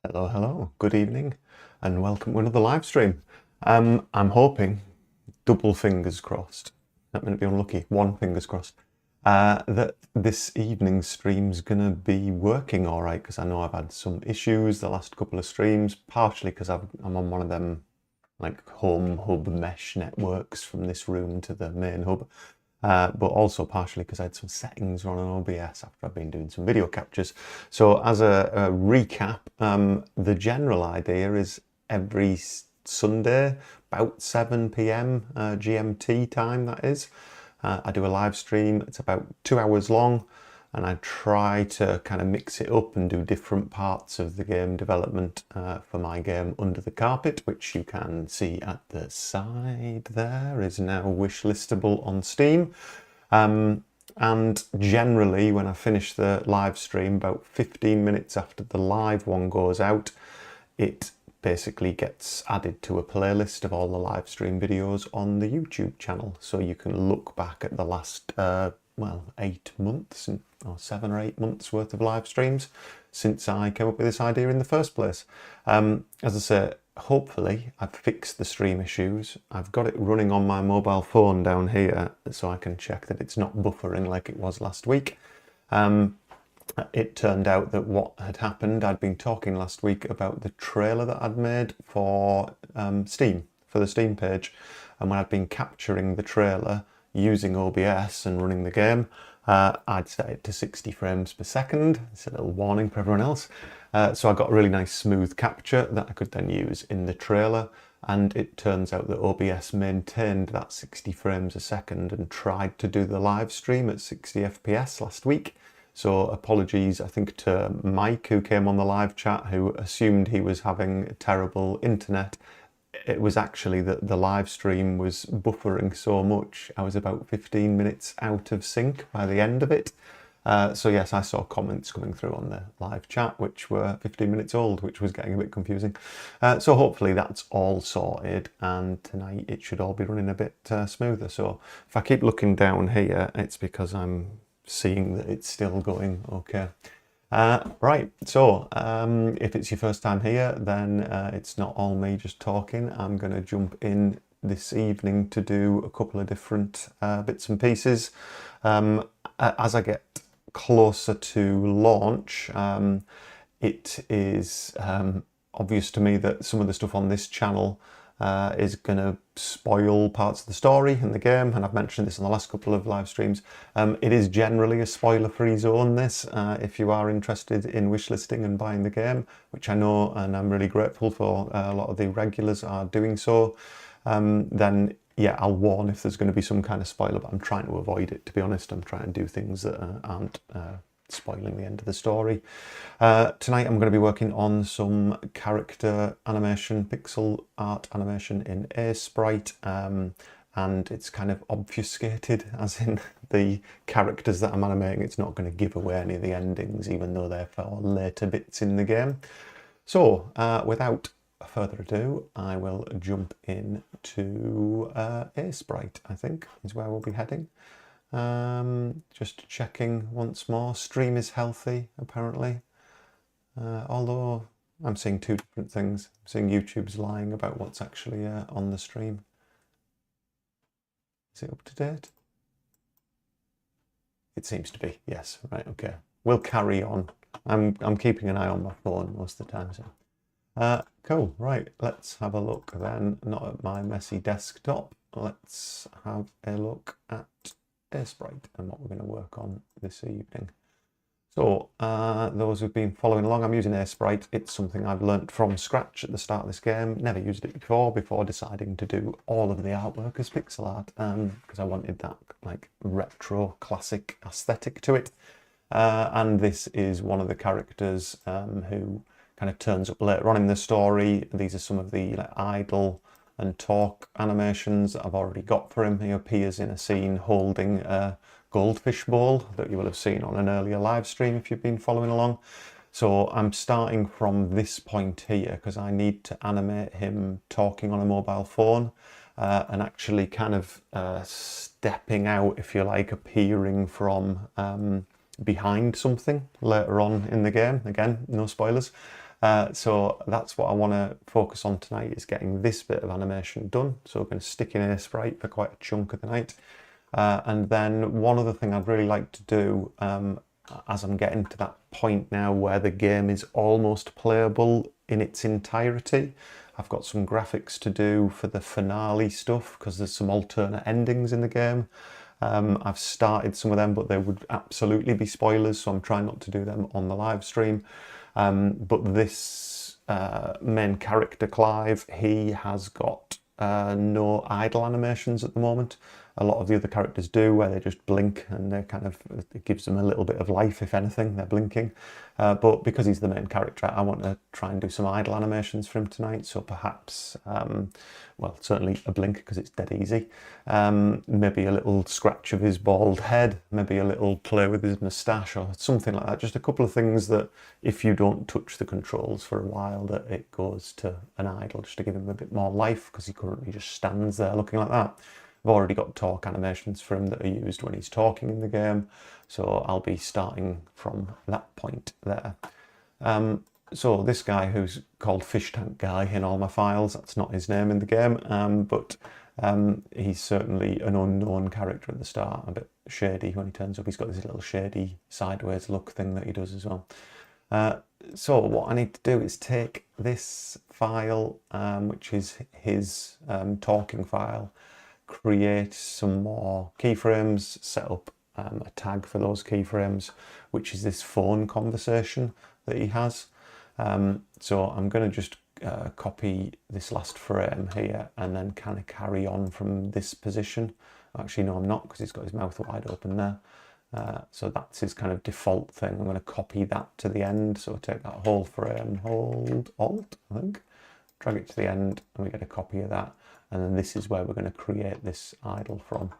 Hello, hello, good evening, and welcome to another live stream. I'm hoping, double fingers crossed, not going to be unlucky, one fingers crossed, that this evening's stream's gonna be working all right, because I know I've had some issues the last couple of streams, partially because I'm on one of them like home hub mesh networks from this room to the main hub. But also partially because I had some settings wrong on OBS after I've been doing some video captures. So as a recap, the general idea is every Sunday, about 7 p.m. GMT time, that is. I do a live stream. It's about 2 hours long, and I try to kind of mix it up and do different parts of the game development for my game Under the Carpet, which you can see at the side there, is now wishlistable on Steam. And generally, when I finish the live stream, about 15 minutes after the live one goes out, it basically gets added to a playlist of all the live stream videos on the YouTube channel. So you can look back at the last, 8 months, or 7 or 8 months worth of live streams since I came up with this idea in the first place. As I say, hopefully I've fixed the stream issues. I've got it running on my mobile phone down here so I can check that it's not buffering like it was last week. It turned out that what had happened, I'd been talking last week about the trailer that I'd made for Steam, for the Steam page, and when I'd been capturing the trailer using OBS and running the game, I'd set it to 60 frames per second. It's a little warning for everyone else. So I got a really nice smooth capture that I could then use in the trailer, and it turns out that OBS maintained that 60 frames a second and tried to do the live stream at 60 FPS last week. So apologies, I think, to Mike, who came on the live chat, who assumed he was having terrible internet. It was actually that the live stream was buffering so much, I was about 15 minutes out of sync by the end of it. So yes, I saw comments coming through on the live chat which were 15 minutes old, which was getting a bit confusing. So hopefully that's all sorted, and tonight it should all be running a bit smoother. So if I keep looking down here, it's because I'm seeing that it's still going okay. Right, so if it's your first time here, then it's not all me just talking. I'm going to jump in this evening to do a couple of different bits and pieces. As I get closer to launch, it is obvious to me that some of the stuff on this channel is going to spoil parts of the story in the game, and I've mentioned this in the last couple of live streams. It is generally a spoiler-free zone, this, if you are interested in wishlisting and buying the game, which I know and I'm really grateful for a lot of the regulars are doing so. Then yeah, I'll warn if there's going to be some kind of spoiler, but I'm trying to avoid it, to be honest. I'm trying to do things that aren't spoiling the end of the story. Tonight I'm going to be working on some character animation, pixel art animation in Aesprite, and it's kind of obfuscated, as in the characters that I'm animating. It's not going to give away any of the endings, even though they're for later bits in the game. So without further ado, I will jump into Aesprite, I think, is where we'll be heading. Just checking once more. Stream is healthy, apparently. Although I'm seeing two different things. I'm seeing YouTube's lying about what's actually on the stream. Is it up to date? It seems to be, yes. Right, okay. We'll carry on. I'm keeping an eye on my phone most of the time, so. Cool, right, let's have a look then. Not at my messy desktop. Let's have a look at Aesprite and what we're going to work on this evening. So those who've been following along, I'm using Aesprite. It's something I've learnt from scratch at the start of this game. Never used it before deciding to do all of the artwork as pixel art, because I wanted that like retro classic aesthetic to it. And this is one of the characters who kind of turns up later on in the story. These are some of the like idle and talk animations that I've already got for him. He appears in a scene holding a goldfish bowl that you will have seen on an earlier live stream if you've been following along. So I'm starting from this point here because I need to animate him talking on a mobile phone and actually kind of stepping out, if you like, appearing from behind something later on in the game. Again, no spoilers. So that's what I want to focus on tonight, is getting this bit of animation done. So we're going to stick in Aesprite for quite a chunk of the night. And then one other thing I'd really like to do, as I'm getting to that point now where the game is almost playable in its entirety, I've got some graphics to do for the finale stuff, because there's some alternate endings in the game. I've started some of them, but they would absolutely be spoilers, so I'm trying not to do them on the live stream. But this main character, Clive, he has got no idle animations at the moment. A lot of the other characters do, where they just blink and they kind of, it gives them a little bit of life, if anything, they're blinking. But because he's the main character, I want to try and do some idle animations for him tonight. So perhaps, well, certainly a blink, because it's dead easy. Maybe a little scratch of his bald head, maybe a little play with his moustache or something like that. Just a couple of things that if you don't touch the controls for a while, that it goes to an idle, just to give him a bit more life, because he currently just stands there looking like that. I've already got talk animations for him that are used when he's talking in the game, so I'll be starting from that point there. So this guy, who's called Fish Tank Guy in all my files, that's not his name in the game, but he's certainly an unknown character at the start, a bit shady when he turns up. He's got this little shady sideways look thing that he does as well. So what I need to do is take this file, which is his talking file, create some more keyframes, set up a tag for those keyframes, which is this phone conversation that he has. So I'm going to just copy this last frame here and then kind of carry on from this position. Actually, no, I'm not, because he's got his mouth wide open there. So that's his kind of default thing. I'm going to copy that to the end. So take that whole frame, hold Alt, I think, drag it to the end, and we get a copy of that. And then this is where we're going to create this idle from.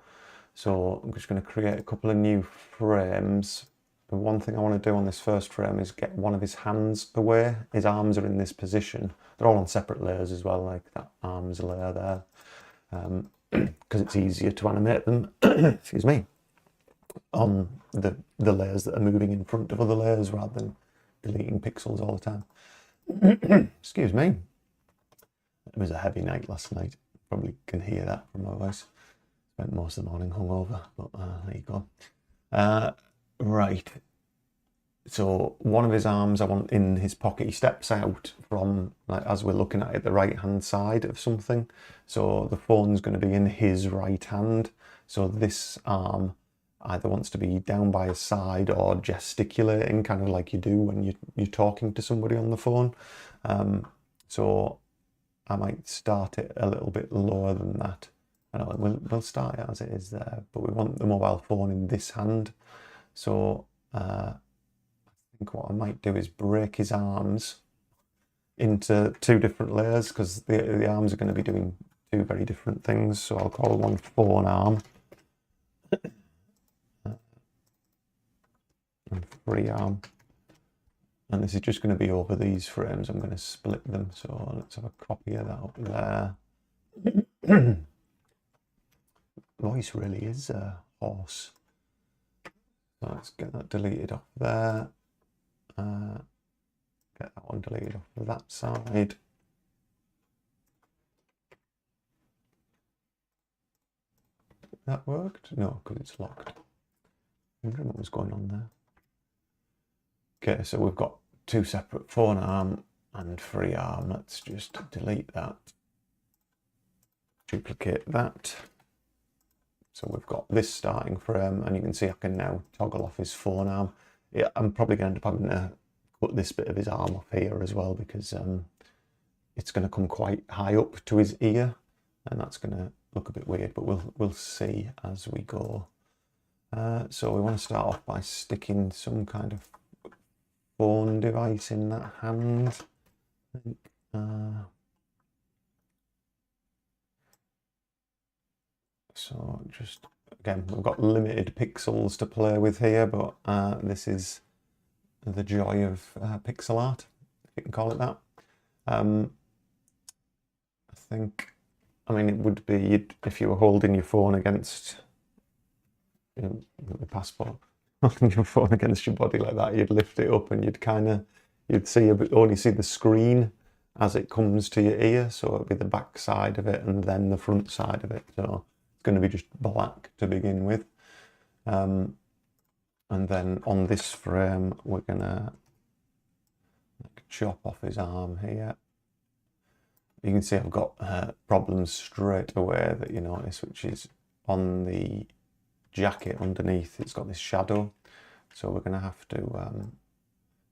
So I'm just going to create a couple of new frames. The one thing I want to do on this first frame is get one of his hands away. His arms are in this position. They're all on separate layers as well, like that arms layer there, because it's easier to animate them, excuse me, on the layers that are moving in front of other layers rather than deleting pixels all the time. Excuse me. It was a heavy night last night. Probably can hear that from my voice. Spent most of the morning hungover, but there you go. Right. So one of his arms I want in his pocket. He steps out from, like, as we're looking at it, the right hand side of something. So the phone's going to be in his right hand. So this arm either wants to be down by his side or gesticulating, kind of like you do when you're talking to somebody on the phone. So I might start it a little bit lower than that. I know we'll start it as it is there, but we want the mobile phone in this hand. So I think what I might do is break his arms into two different layers, because the arms are going to be doing two very different things. So I'll call one phone arm and free arm. And this is just going to be over these frames. I'm going to split them. So let's have a copy of that up there. Voice really is hoarse. So let's get that deleted off there. Get that one deleted off of that side. That worked? No, because it's locked. I wonder what was going on there. Okay, so we've got two separate phone arm and free arm. Let's just delete that. Duplicate that. So we've got this starting frame, and you can see I can now toggle off his phone arm. Yeah, I'm probably going to end up having to cut this bit of his arm off here as well, because it's going to come quite high up to his ear, and that's going to look a bit weird, but we'll see as we go. So we want to start off by sticking some kind of phone device in that hand. I think, so just, again, we've got limited pixels to play with here, but this is the joy of pixel art, if you can call it that. I think, I mean, it would be, if you were holding your phone against, you know, the passport, holding your phone against your body like that, you'd lift it up and you'd you'd see only see the screen as it comes to your ear, so it'll be the back side of it and then the front side of it. So it's going to be just black to begin with. And then on this frame, we're going to chop off his arm here. You can see I've got problems straight away that you notice, which is on the jacket underneath. It's got this shadow, so we're going to have to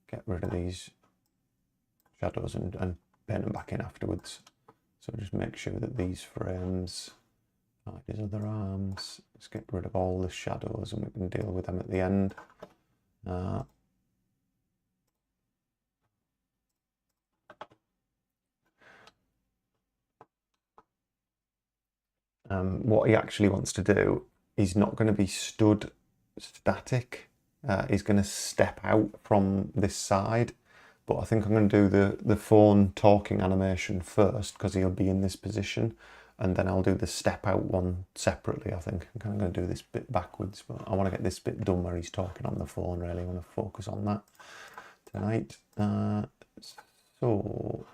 get rid of these shadows and paint them back in afterwards. So just make sure that these frames, like his other arms, let's get rid of all the shadows and we can deal with them at the end. What he actually wants to do, he's not going to be stood static. He's going to step out from this side, but I think I'm going to do the phone talking animation first because he'll be in this position, and then I'll do the step out one separately. I think I'm kind of going to do this bit backwards, but I want to get this bit done where he's talking on the phone. Really, I want to focus on that tonight. So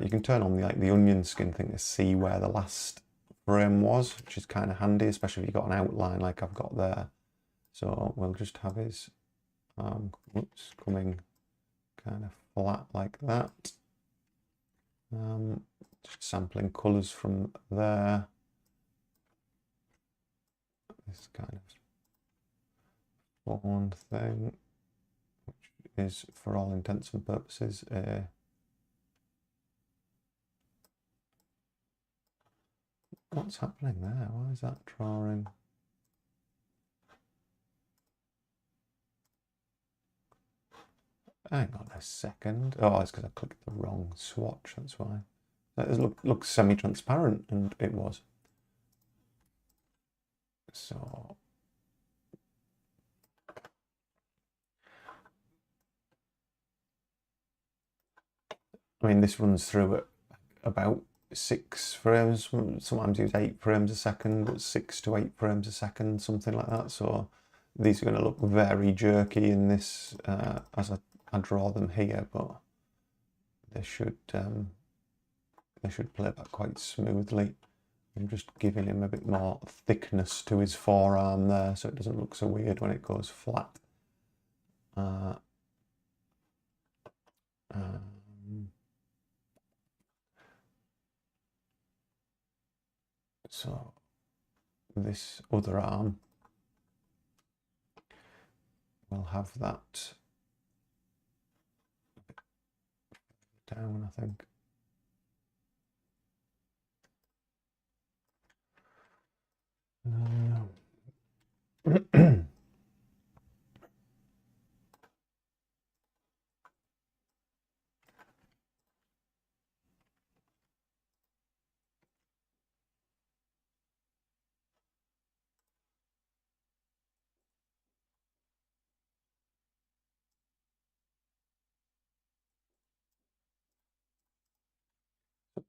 you can turn on the onion skin thing to see where the last frame was, which is kind of handy, especially if you've got an outline like I've got there. So we'll just have his arm coming kind of flat like that. Just sampling colours from there. This kind of phone thing, which is for all intents and purposes what's happening there? Why is that drawing? Hang on a second. Oh, it's because I clicked the wrong swatch, that's why. That looks semi-transparent, and it was. So I mean, this runs through at about 6 frames, sometimes use 8 frames a second, but 6 to 8 frames a second, something like that. So these are going to look very jerky in this as I draw them here, but they should play back quite smoothly. I'm just giving him a bit more thickness to his forearm there, so it doesn't look so weird when it goes flat. So this other arm will have that down, I think.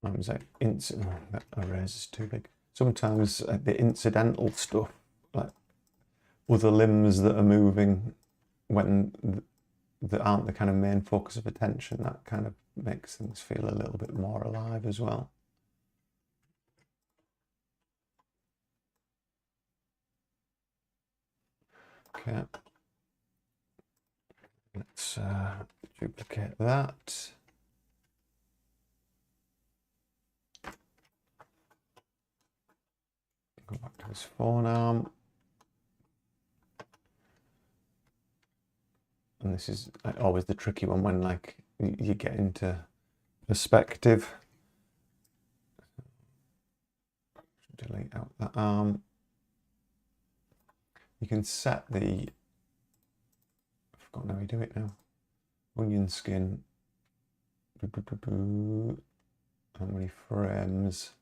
Sometimes that eraser is too big. Sometimes the incidental stuff, like other limbs that are moving when that aren't the kind of main focus of attention, that kind of makes things feel a little bit more alive as well. Okay, let's duplicate that. Go back to his forearm. And this is always the tricky one when like you get into perspective. Delete out that arm. You can set the, I've forgotten how you do it now, onion skin, how many frames,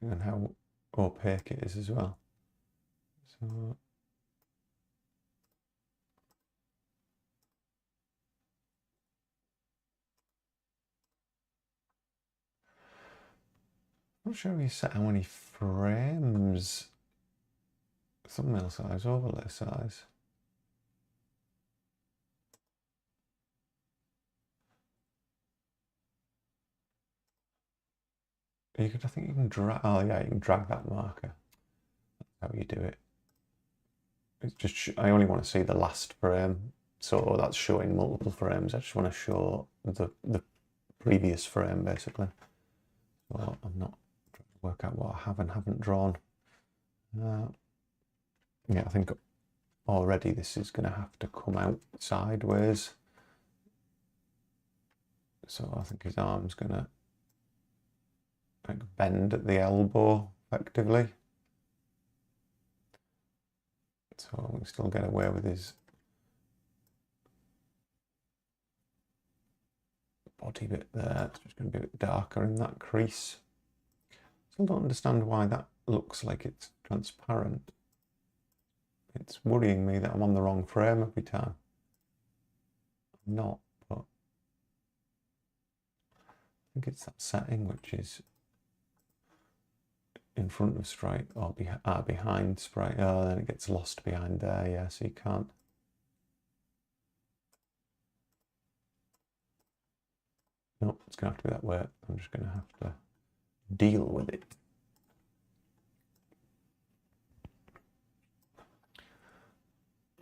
and how opaque it is as well. So I'm not sure we set how many frames thumbnail size, overlay size. I think you can drag, oh yeah, you can drag that marker. That's how you do it. It's just, I only want to see the last frame, so that's showing multiple frames. I just want to show the previous frame, basically. So I'm not trying to work out what I have and haven't drawn. Yeah, I think already this is going to have to come out sideways. So I think his arm's going to like bend at the elbow, effectively. So we can still get away with his body bit there. It's just going to be a bit darker in that crease. Still don't understand why that looks like it's transparent. It's worrying me that I'm on the wrong frame every time. I'm not, but I think it's that setting which is in front of Sprite or behind Sprite. Oh, then it gets lost behind there, yeah, so you can't. Nope, it's going to have to be that way. I'm just going to have to deal with it.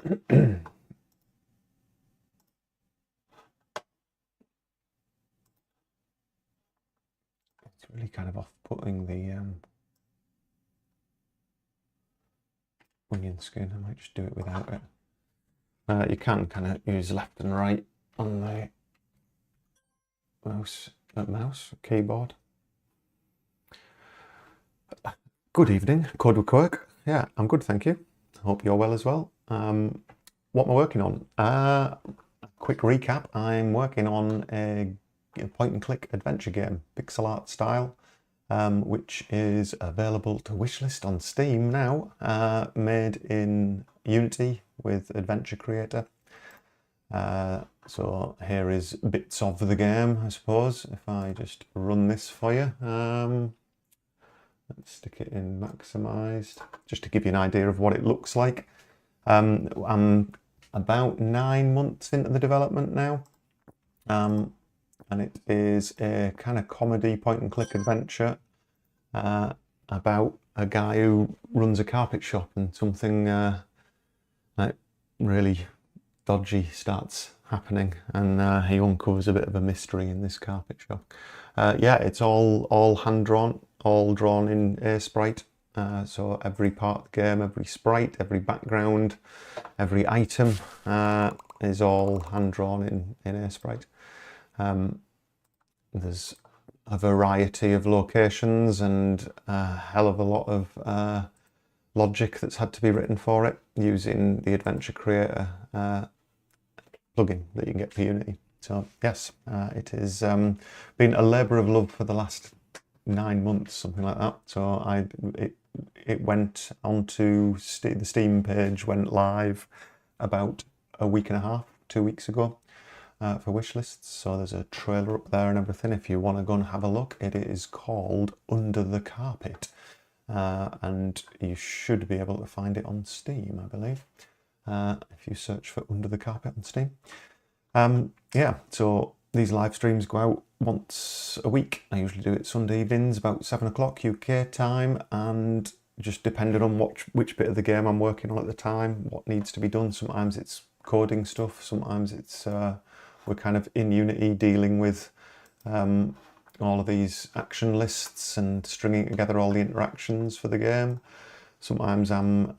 It's really kind of off-putting, the onion skin. I might just do it without it. You can kind of use left and right on the mouse keyboard. Good evening, Code with Quirk. Yeah, I'm good, thank you. I hope you're well as well. What am I working on? Quick recap, I'm working on a point and click adventure game, pixel art style, which is available to wishlist on Steam now, made in Unity with Adventure Creator. So here is bits of the game, I suppose. If I just run this for you, let's stick it in maximized, just to give you an idea of what it looks like. I'm about 9 months into the development now, and it is a kind of comedy point and click adventure about a guy who runs a carpet shop, and something like really dodgy starts happening, and he uncovers a bit of a mystery in this carpet shop. Yeah, it's all hand drawn, all drawn in Aesprite. So every part of the game, every sprite, every background, every item is all hand drawn in Aesprite. There's a variety of locations and a hell of a lot of logic that's had to be written for it using the Adventure Creator plugin that you can get for Unity. So yes, it has been a labour of love for the last 9 months, something like that. So it went onto the Steam page, went live about a week and a half, 2 weeks ago for wishlists. So there's a trailer up there and everything. If you want to go and have a look, it is called Under the Carpet, and you should be able to find it on Steam, I believe, if you search for Under the Carpet on Steam. Yeah, so these live streams go out once a week. I usually do it Sunday evenings about 7 o'clock UK time, and just depending on which bit of the game I'm working on at the time, what needs to be done. Sometimes it's coding stuff, sometimes it's we're kind of in Unity dealing with all of these action lists and stringing together all the interactions for the game. Sometimes I'm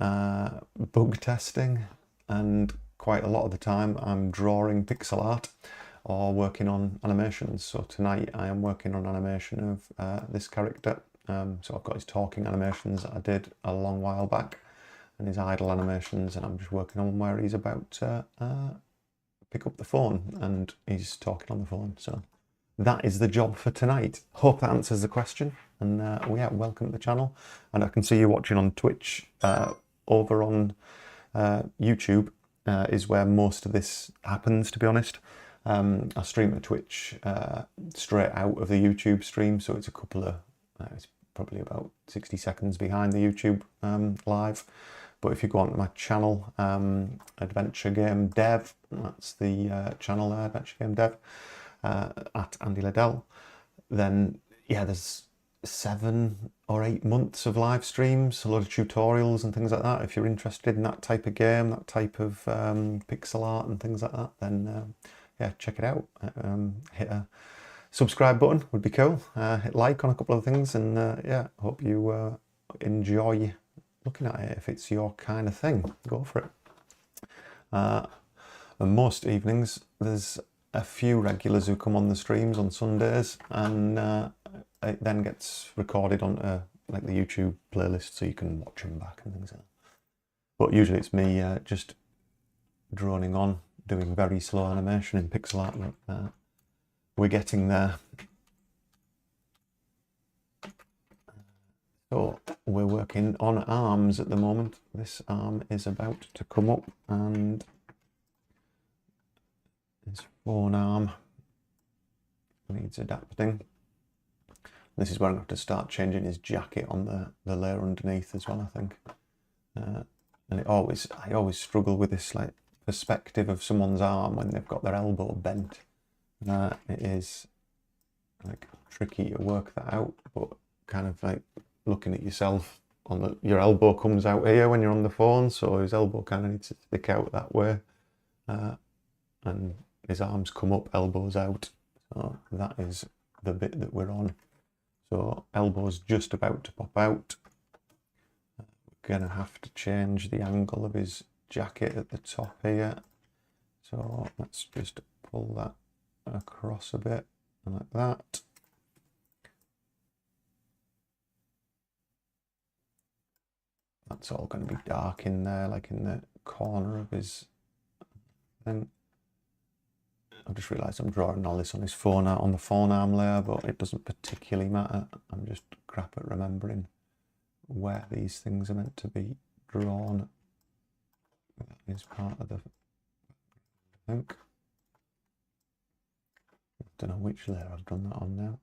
bug testing, and quite a lot of the time I'm drawing pixel art or working on animations. So tonight I am working on animation of this character. So I've got his talking animations that I did a long while back, and his idle animations, and I'm just working on where he's about to pick up the phone and he's talking on the phone. So that is the job for tonight. Hope that answers the question, and yeah, welcome to the channel. And I can see you watching on Twitch. Over on YouTube is where most of this happens, to be honest. I stream at Twitch straight out of the YouTube stream, so it's a couple of, it's probably about 60 seconds behind the YouTube live. But if you go onto my channel, Adventure Game Dev, that's the channel there, Adventure Game Dev, at Andy Liddell, then yeah, there's 7 or 8 months of live streams, a lot of tutorials and things like that. If you're interested in that type of game, that type of pixel art and things like that, then yeah, check it out. Hit a subscribe button would be cool. Hit like on a couple of things, and yeah, hope you enjoy looking at it. If it's your kind of thing, go for it. And most evenings there's a few regulars who come on the streams on Sundays, and it then gets recorded onto like the YouTube playlist, so you can watch them back and things like that. But usually it's me just droning on, doing very slow animation in pixel art. But we're getting there. So we're working on arms at the moment. This arm is about to come up, and his forearm needs adapting. This is where I'm going to have to start changing his jacket on the layer underneath as well, I think. And I always struggle with this like perspective of someone's arm when they've got their elbow bent. It is like tricky to work that out, but kind of like looking at yourself on your elbow comes out here when you're on the phone, so his elbow kind of needs to stick out that way, and his arms come up, elbows out. So that is the bit that we're on. So elbow's just about to pop out. We're gonna have to change the angle of his jacket at the top here. So let's just pull that across a bit like that. That's all going to be dark in there, like in the corner of his thing. I've just realised I'm drawing all this on his phone, on the forearm layer, but it doesn't particularly matter. I'm just crap at remembering where these things are meant to be drawn. That is part of the, I think. I don't know which layer I've done that on now.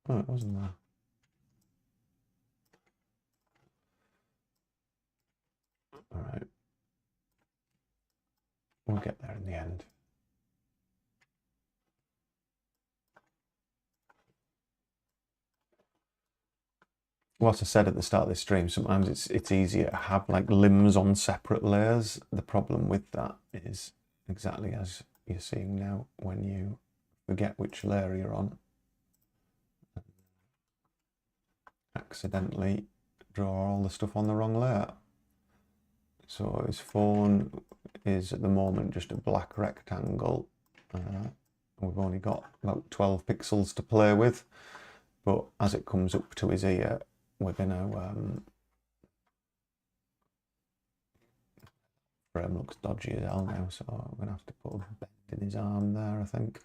Oh, it wasn't there. All right. We'll get there in the end. What I said at the start of this stream, sometimes it's easier to have like limbs on separate layers. The problem with that is exactly as you're seeing now, when you forget which layer you're on, accidentally draw all the stuff on the wrong layer. So his phone is at the moment just a black rectangle. We've only got about 12 pixels to play with, but as it comes up to his ear, we're going to frame looks dodgy as hell now, so I'm going to have to put a bend in his arm there, I think.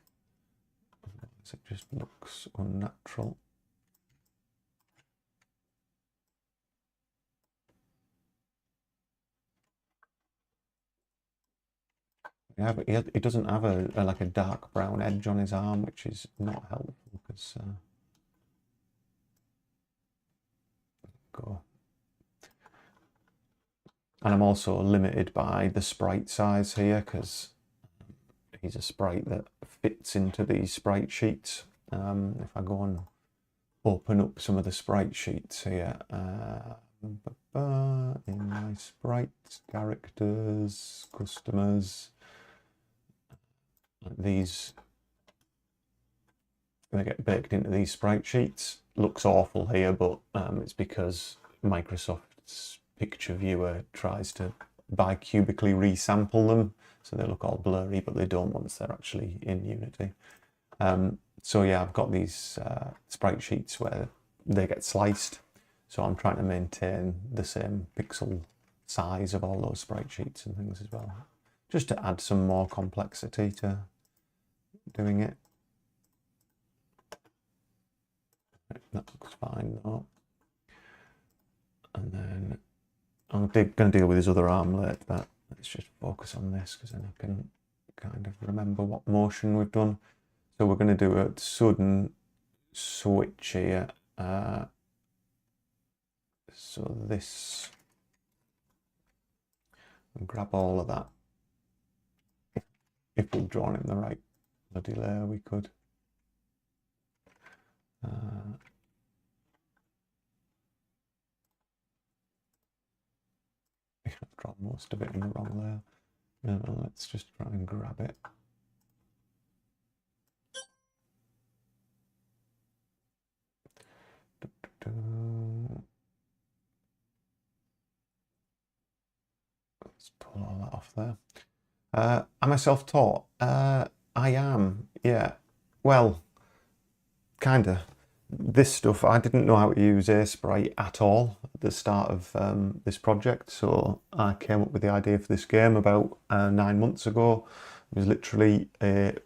It just looks unnatural. Yeah, but he doesn't have like a dark brown edge on his arm, which is not helpful because go. And I'm also limited by the sprite size here because he's a sprite that fits into these sprite sheets. If I go and open up some of the sprite sheets here, in my sprites, characters, customers, these, they get baked into these sprite sheets. Looks awful here, but it's because Microsoft's picture viewer tries to bicubically resample them, so they look all blurry, but they don't once they're actually in Unity. So yeah, I've got these sprite sheets where they get sliced, so I'm trying to maintain the same pixel size of all those sprite sheets and things as well, just to add some more complexity to doing it. That looks fine though. And then I'm going to deal with his other armlet, but let's just focus on this because then I can kind of remember what motion we've done. So we're going to do a sudden switch here. So this, and grab all of that. If we'd drawn it in the right bloody layer, we could. I've drawn most of it in the wrong layer. No, let's just try and grab it. Let's pull all that off there. Am I self-taught? I am, yeah. Well, kinda. This stuff, I didn't know how to use Aesprite at all at the start of this project, so I came up with the idea for this game about 9 months ago. It was literally a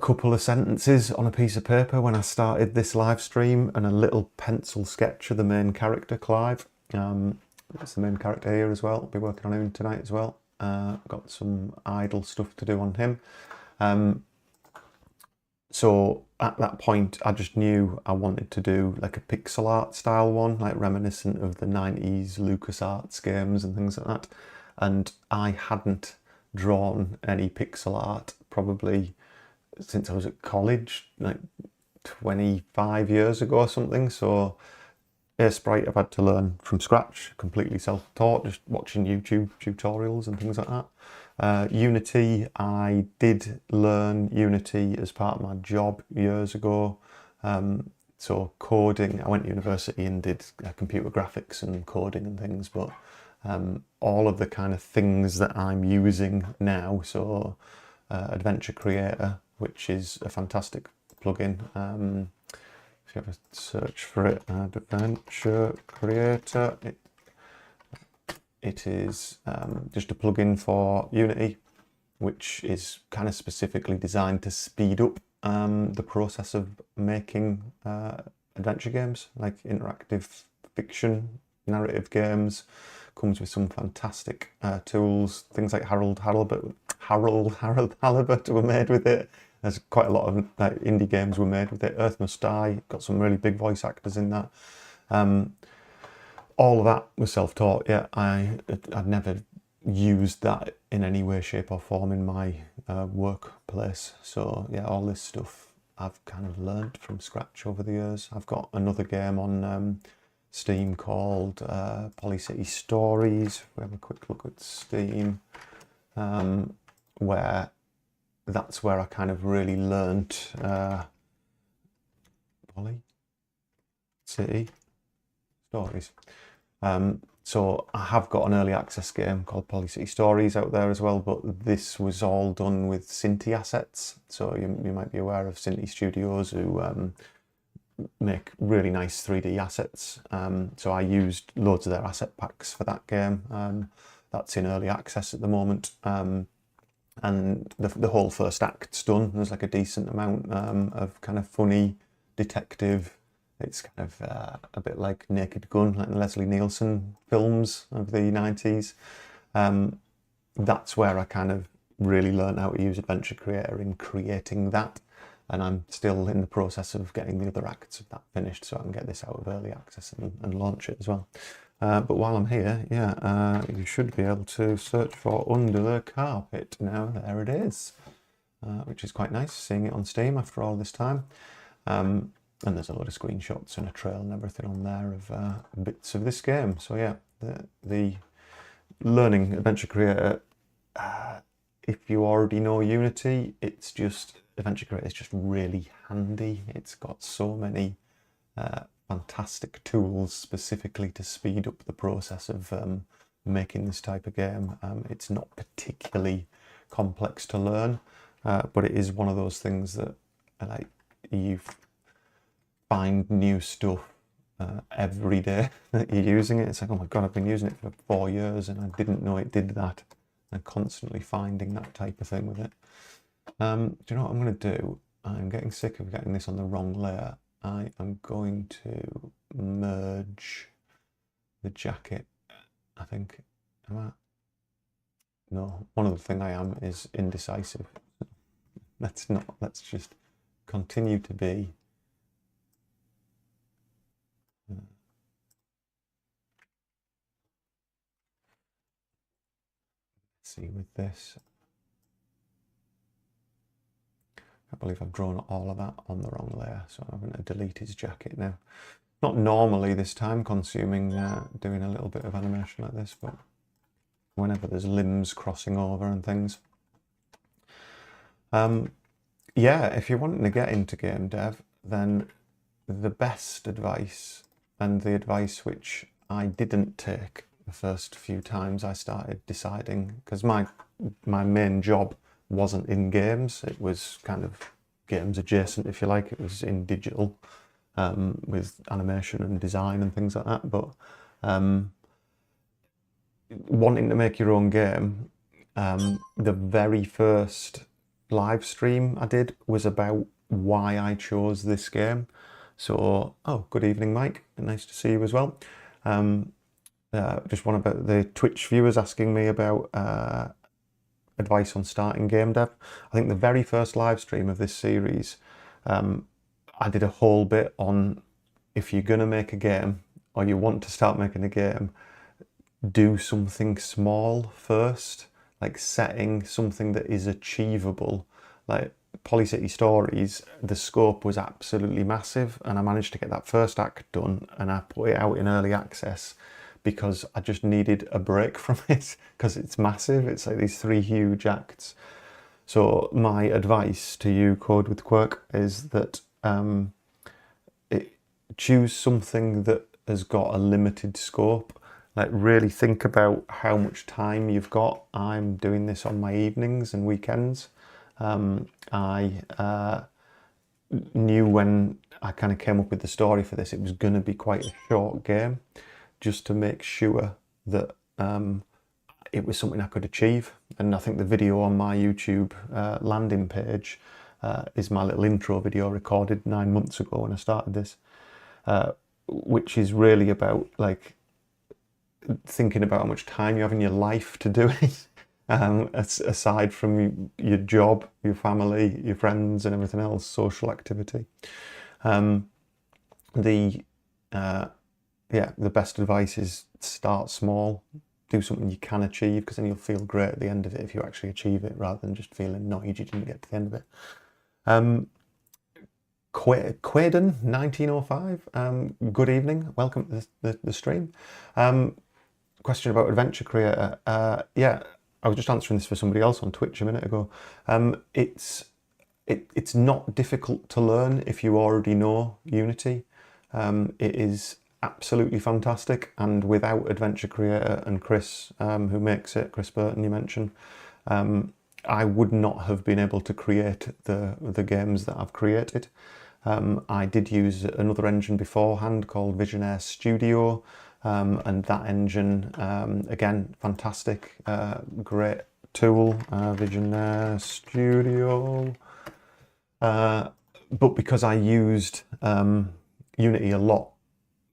couple of sentences on a piece of paper when I started this live stream, and a little pencil sketch of the main character, Clive. That's the main character here as well. I'll be working on him tonight as well. Got some idle stuff to do on him. So at that point, I just knew I wanted to do like a pixel art style one, like reminiscent of the 90s LucasArts games and things like that. And I hadn't drawn any pixel art probably since I was at college, like 25 years ago or something. So Aesprite I've had to learn from scratch, completely self-taught, just watching YouTube tutorials and things like that. Unity, I did learn Unity as part of my job years ago. So coding, I went to university and did computer graphics and coding and things, but all of the kind of things that I'm using now, so Adventure Creator, which is a fantastic plugin. If you have a search for it, Adventure Creator, it is just a plugin for Unity, which is kind of specifically designed to speed up the process of making adventure games, like interactive fiction, narrative games. Comes with some fantastic tools, things like Harold Halibut were made with it. There's quite a lot of indie games were made with it. Earth Must Die, got some really big voice actors in that. All of that was self-taught. Yeah, I'd never used that in any way, shape or form in my workplace. So yeah, all this stuff I've kind of learned from scratch over the years. I've got another game on Steam called Polycity Stories. If we have a quick look at Steam, where that's where I kind of really learnt Polycity Stories. So I have got an early access game called Polycity Stories out there as well, but this was all done with Cinti assets. So you might be aware of Cinti Studios, who make really nice 3D assets. So I used loads of their asset packs for that game. That's in early access at the moment. And the whole first act's done. There's like a decent amount of kind of funny detective. It's kind of a bit like Naked Gun, like the Leslie Nielsen films of the 90s. That's where I kind of really learned how to use Adventure Creator in creating that. And I'm still in the process of getting the other acts of that finished so I can get this out of early access and launch it as well. But while I'm here, yeah, you should be able to search for Under the Carpet. Now, there it is, which is quite nice, seeing it on Steam after all this time. And there's a lot of screenshots and a trail and everything on there of bits of this game. So yeah, the learning Adventure Creator, if you already know Unity, it's just, Adventure Creator is just really handy. It's got so many fantastic tools specifically to speed up the process of making this type of game. It's not particularly complex to learn, but it is one of those things that like you find new stuff every day that you're using it. It's like, oh my god, I've been using it for 4 years and I didn't know it did that. And constantly finding that type of thing with it. Do you know what I'm going to do? I'm getting sick of getting this on the wrong layer. I am going to merge the jacket, I think. Am I? No, one other thing I am is indecisive. Let's just continue to be. see with this. I believe I've drawn all of that on the wrong layer, so I'm going to delete his jacket now. Not normally this time consuming doing a little bit of animation like this, but whenever there's limbs crossing over and things. Yeah, if you're wanting to get into game dev, then the best advice, and the advice which I didn't take the first few times I started deciding, because my main job wasn't in games, it was kind of games adjacent, if you like. It was in digital, with animation and design and things like that. But wanting to make your own game, the very first live stream I did was about why I chose this game. So, oh, good evening, Mike. Nice to see you as well. Just one about the Twitch viewers asking me about advice on starting game dev. I think the very first live stream of this series, I did a whole bit on, if you're going to make a game or you want to start making a game, do something small first, like setting something that is achievable. Like Polycity Stories, the scope was absolutely massive, and I managed to get that first act done, and I put it out in early access because I just needed a break from it, because it's massive. It's like these 3 huge acts. So my advice to you, Code with Quirk, is that choose something that has got a limited scope. Like, really think about how much time you've got. I'm doing this on my evenings and weekends. I knew when I kind of came up with the story for this, it was going to be quite a short game, just to make sure that it was something I could achieve. And I think the video on my YouTube landing page is my little intro video recorded 9 months ago when I started this, which is really about like thinking about how much time you have in your life to do it, aside from your job, your family, your friends and everything else, social activity. The best advice is start small, do something you can achieve, because then you'll feel great at the end of it if you actually achieve it, rather than just feeling annoyed you didn't get to the end of it. Quaden 1905, good evening, welcome to the stream. Question about Adventure Creator. Yeah, I was just answering this for somebody else on Twitch a minute ago. It's not difficult to learn if you already know Unity. It is absolutely fantastic, and without Adventure Creator and Chris, who makes it, Chris Burton you mentioned, I would not have been able to create the games that I've created. I did use another engine beforehand called Visionaire Studio, and that engine, again, fantastic, great tool, Visionaire Studio. But because I used Unity a lot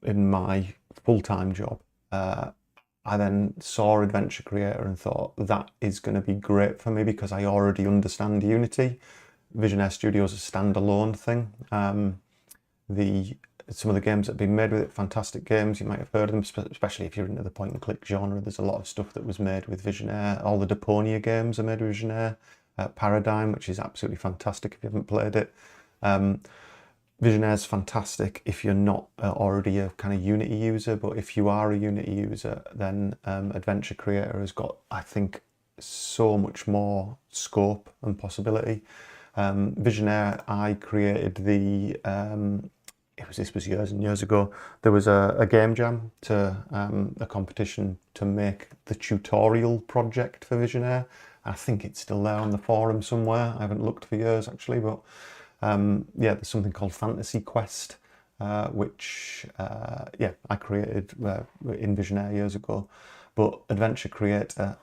in my full-time job, I then saw Adventure Creator and thought that is going to be great for me because I already understand Unity. Visionaire Studio is a standalone thing. Some of the games that have been made with it, fantastic games, you might have heard of them, especially if you're into the point and click genre. There's a lot of stuff that was made with Visionaire. All the Deponia games are made with Visionaire. Paradigm, which is absolutely fantastic if you haven't played it. Visionaire's fantastic if you're not already a kind of Unity user, but if you are a Unity user, then Adventure Creator has got, I think, so much more scope and possibility. Visionaire, I created this was years and years ago. There was a game jam to a competition to make the tutorial project for Visionaire. I think it's still there on the forum somewhere. I haven't looked for years actually, but yeah, there's something called Fantasy Quest, which I created in Visionaire years ago. But Adventure Creator,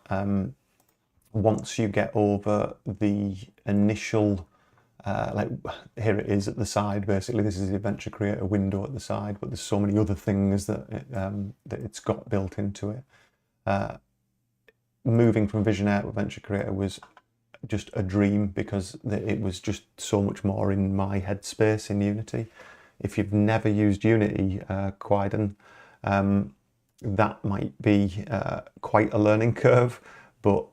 once you get over the initial, like here it is at the side, basically this is the Adventure Creator window at the side, but there's so many other things that it's got built into it. Moving from Visionaire to Adventure Creator was just a dream because it was just so much more in my headspace in Unity. If you've never used Unity, Quiden, that might be quite a learning curve, but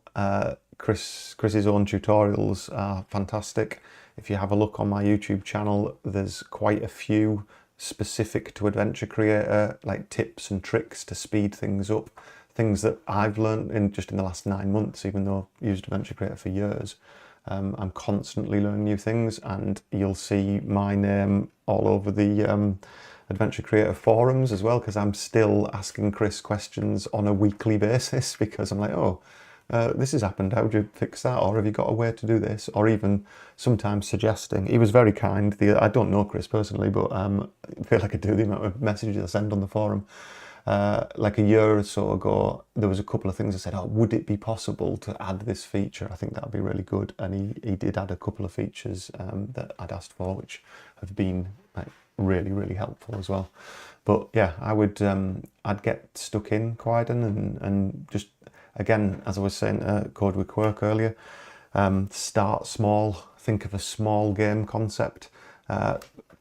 Chris's own tutorials are fantastic. If you have a look on my YouTube channel, there's quite a few specific to Adventure Creator, like tips and tricks to speed things up. Things that I've learned in the last 9 months, even though I've used Adventure Creator for years. I'm constantly learning new things, and you'll see my name all over the Adventure Creator forums as well, because I'm still asking Chris questions on a weekly basis, because I'm like, oh, this has happened, how do you fix that? Or have you got a way to do this? Or even sometimes suggesting. He was very kind. I don't know Chris personally, but I feel like I do the amount of messages I send on the forum. Like a year or so ago, there was a couple of things I said, oh, would it be possible to add this feature? I think that would be really good. And he did add a couple of features that I'd asked for, which have been like really, really helpful as well. But yeah, I'd get stuck in Quiden and just, again, as I was saying, Code with Quirk earlier, start small, think of a small game concept,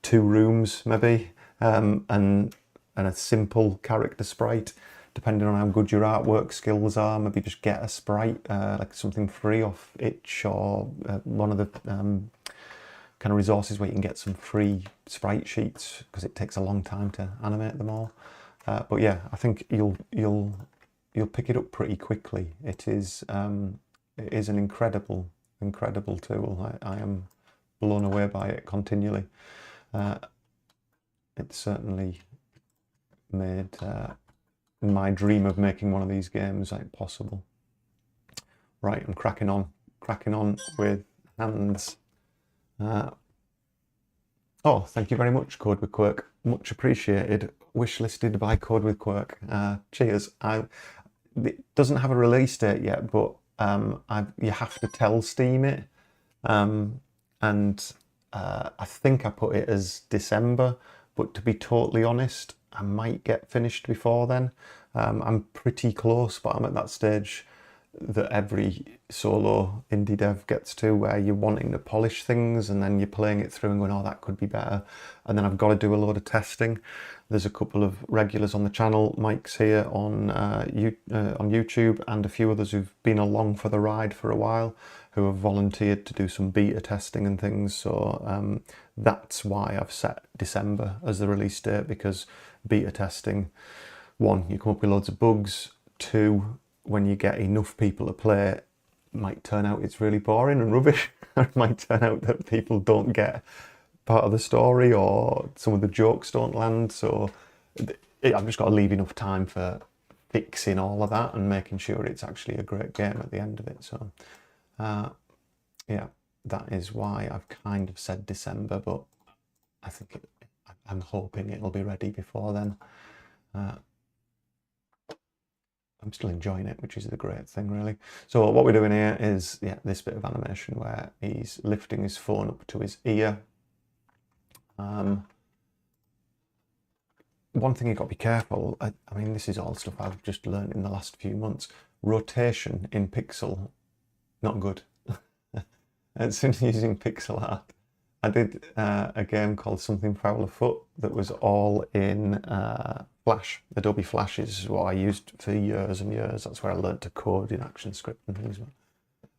2 rooms maybe, and a simple character sprite, depending on how good your artwork skills are. Maybe just get a sprite, like something free off Itch, or one of the kind of resources where you can get some free sprite sheets, because it takes a long time to animate them all. But yeah, I think you'll pick it up pretty quickly. It is an incredible tool. I am blown away by it continually. It's certainly made my dream of making one of these games like possible. Right, I'm cracking on with hands. Oh, thank you very much, Code with Quirk. Much appreciated. Wishlisted by Code with Quirk. Cheers. It doesn't have a release date yet, but you have to tell Steam it. And I think I put it as December, but to be totally honest, I might get finished before then. I'm pretty close, but I'm at that stage that every solo indie dev gets to, where you're wanting to polish things and then you're playing it through and going, oh, that could be better. And then I've got to do a load of testing. There's a couple of regulars on the channel, Mike's here on YouTube, and a few others who've been along for the ride for a while, who have volunteered to do some beta testing and things. So that's why I've set December as the release date, because beta testing, 1, you come up with loads of bugs, 2, when you get enough people to play, it might turn out it's really boring and rubbish. It might turn out that people don't get part of the story, or some of the jokes don't land. So I've just got to leave enough time for fixing all of that and making sure it's actually a great game at the end of it. So yeah, that is why I've kind of said December, but I think I'm hoping it'll be ready before then. I'm still enjoying it, which is the great thing, really. So what we're doing here is, yeah, this bit of animation where he's lifting his phone up to his ear. One thing you've got to be careful, I mean, this is all stuff I've just learned in the last few months. Rotation in pixel, not good. As soon as using pixel art, I did a game called Something Foul Afoot that was all in Flash. Adobe Flash is what I used for years and years. That's where I learned to code in ActionScript and things.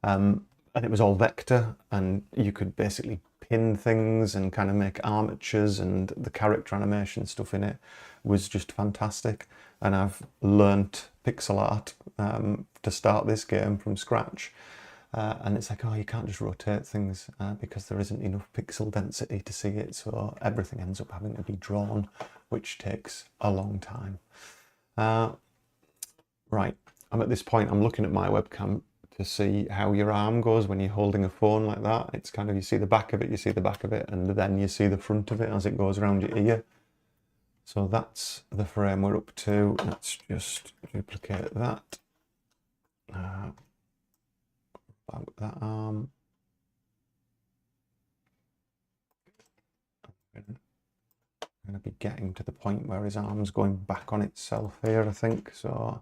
And it was all vector, and you could basically pin things and kind of make armatures, and the character animation stuff in it was just fantastic. And I've learnt pixel art to start this game from scratch. And it's like, oh, you can't just rotate things because there isn't enough pixel density to see it. So everything ends up having to be drawn, which takes a long time. Right, I'm at this point, I'm looking at my webcam to see how your arm goes when you're holding a phone like that. It's kind of, you see the back of it, you see the back of it, and then you see the front of it as it goes around your ear. So that's the frame we're up to. Let's just duplicate that. About that arm. I'm going to be getting to the point where his arm's going back on itself here, I think. So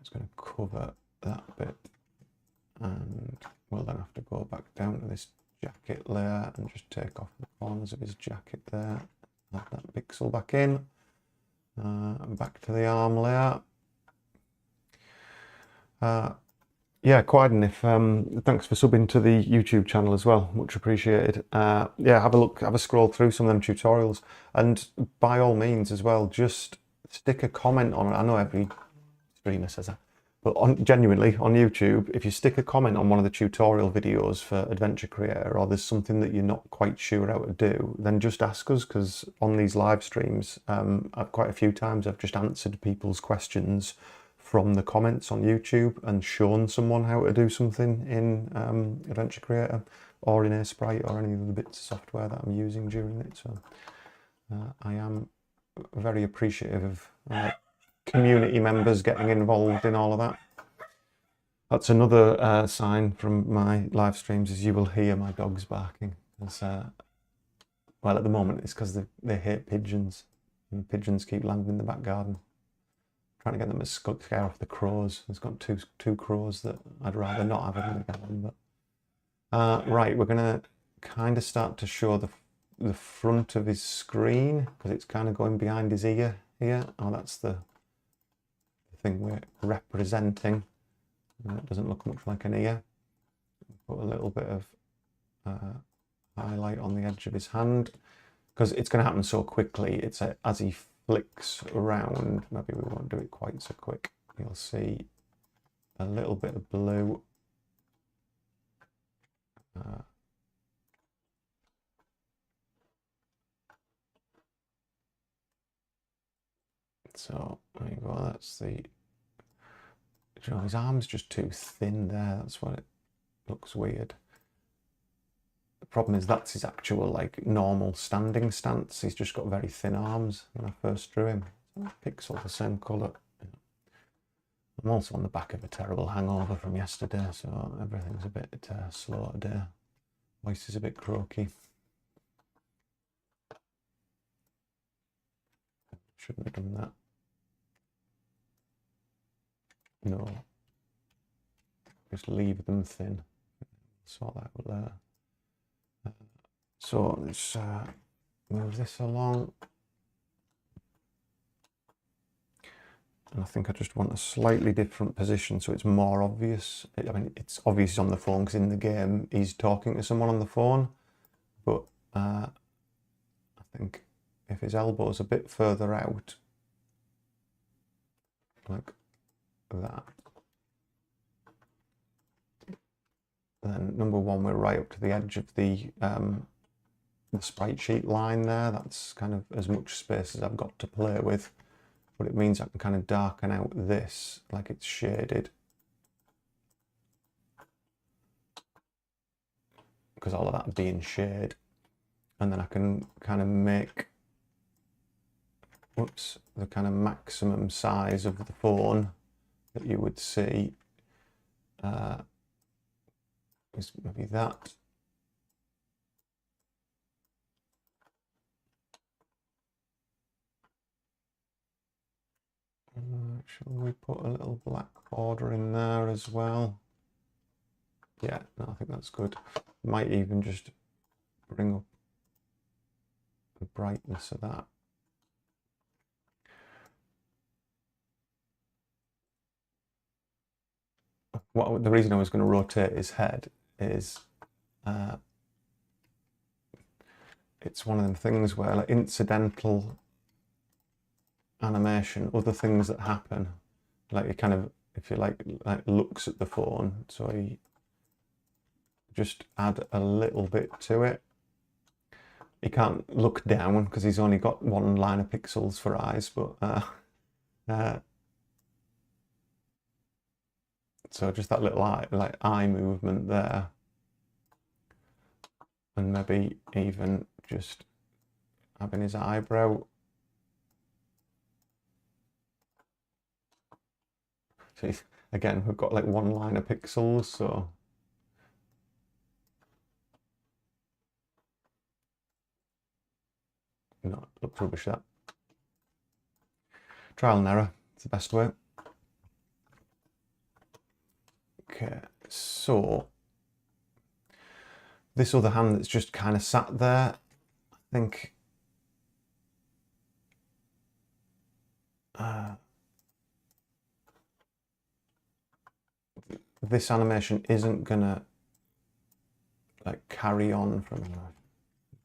it's going to cover that bit, and we'll then have to go back down to this jacket layer and just take off the corners of his jacket there. Add that pixel back in. Back to the arm layer. Yeah, Quiden, if thanks for subbing to the YouTube channel as well, much appreciated. Yeah, have a look, have a scroll through some of them tutorials, and by all means as well, just stick a comment on it. I know every streamer says that, but genuinely on YouTube, if you stick a comment on one of the tutorial videos for Adventure Creator, or there's something that you're not quite sure how to do, then just ask us, because on these live streams, quite a few times I've just answered people's questions from the comments on YouTube and shown someone how to do something in Adventure Creator or in Aesprite or any of the bits of software that I'm using during it. So I am very appreciative of community members getting involved in all of that. That's another sign from my live streams, is you will hear my dogs barking. Well, at the moment it's because they hate pigeons, and pigeons keep landing in the back garden. Trying to get them to scare off the crows. There's got two crows that I'd rather not have in the garden. But right, we're gonna kind of start to show the front of his screen, because it's kind of going behind his ear here. Oh, that's the thing we're representing. It doesn't look much like an ear. Put a little bit of highlight on the edge of his hand, because it's going to happen so quickly. It's as he flicks around, maybe we won't do it quite so quick. You'll see a little bit of blue. So there you go, that's the, you know, his arm's just too thin there, that's what it looks weird. The problem is that's his actual, like, normal standing stance. He's just got very thin arms when I first drew him. Pixel the same colour. I'm also on the back of a terrible hangover from yesterday, so everything's a bit slow today. Voice is a bit croaky. Shouldn't have done that. No. Just leave them thin. Sort that out there. So let's move this along. And I think I just want a slightly different position so it's more obvious. I mean, it's obvious on the phone because in the game he's talking to someone on the phone. But I think if his elbow's a bit further out, like that, then number one, we're right up to the edge of the sprite sheet line there. That's kind of as much space as I've got to play with, but it means I can kind of darken out this like it's shaded, because all of that being shade, and then I can kind of make, whoops, the kind of maximum size of the phone that you would see is maybe that. Shall we put a little black border in there as well? Yeah, no, I think that's good. Might even just bring up the brightness of that. The reason I was going to rotate his head is it's one of them things where, like, incidental animation, other things that happen, like, it kind of, if you like looks at the phone, so he just add a little bit to it. He can't look down because he's only got one line of pixels for eyes, but so just that little eye movement there, and maybe even just having his eyebrow. So again, we've got like one line of pixels, so no, looks rubbish that. Trial and error, it's the best way. Okay, so this other hand that's just kind of sat there, I think this animation isn't gonna like carry on from.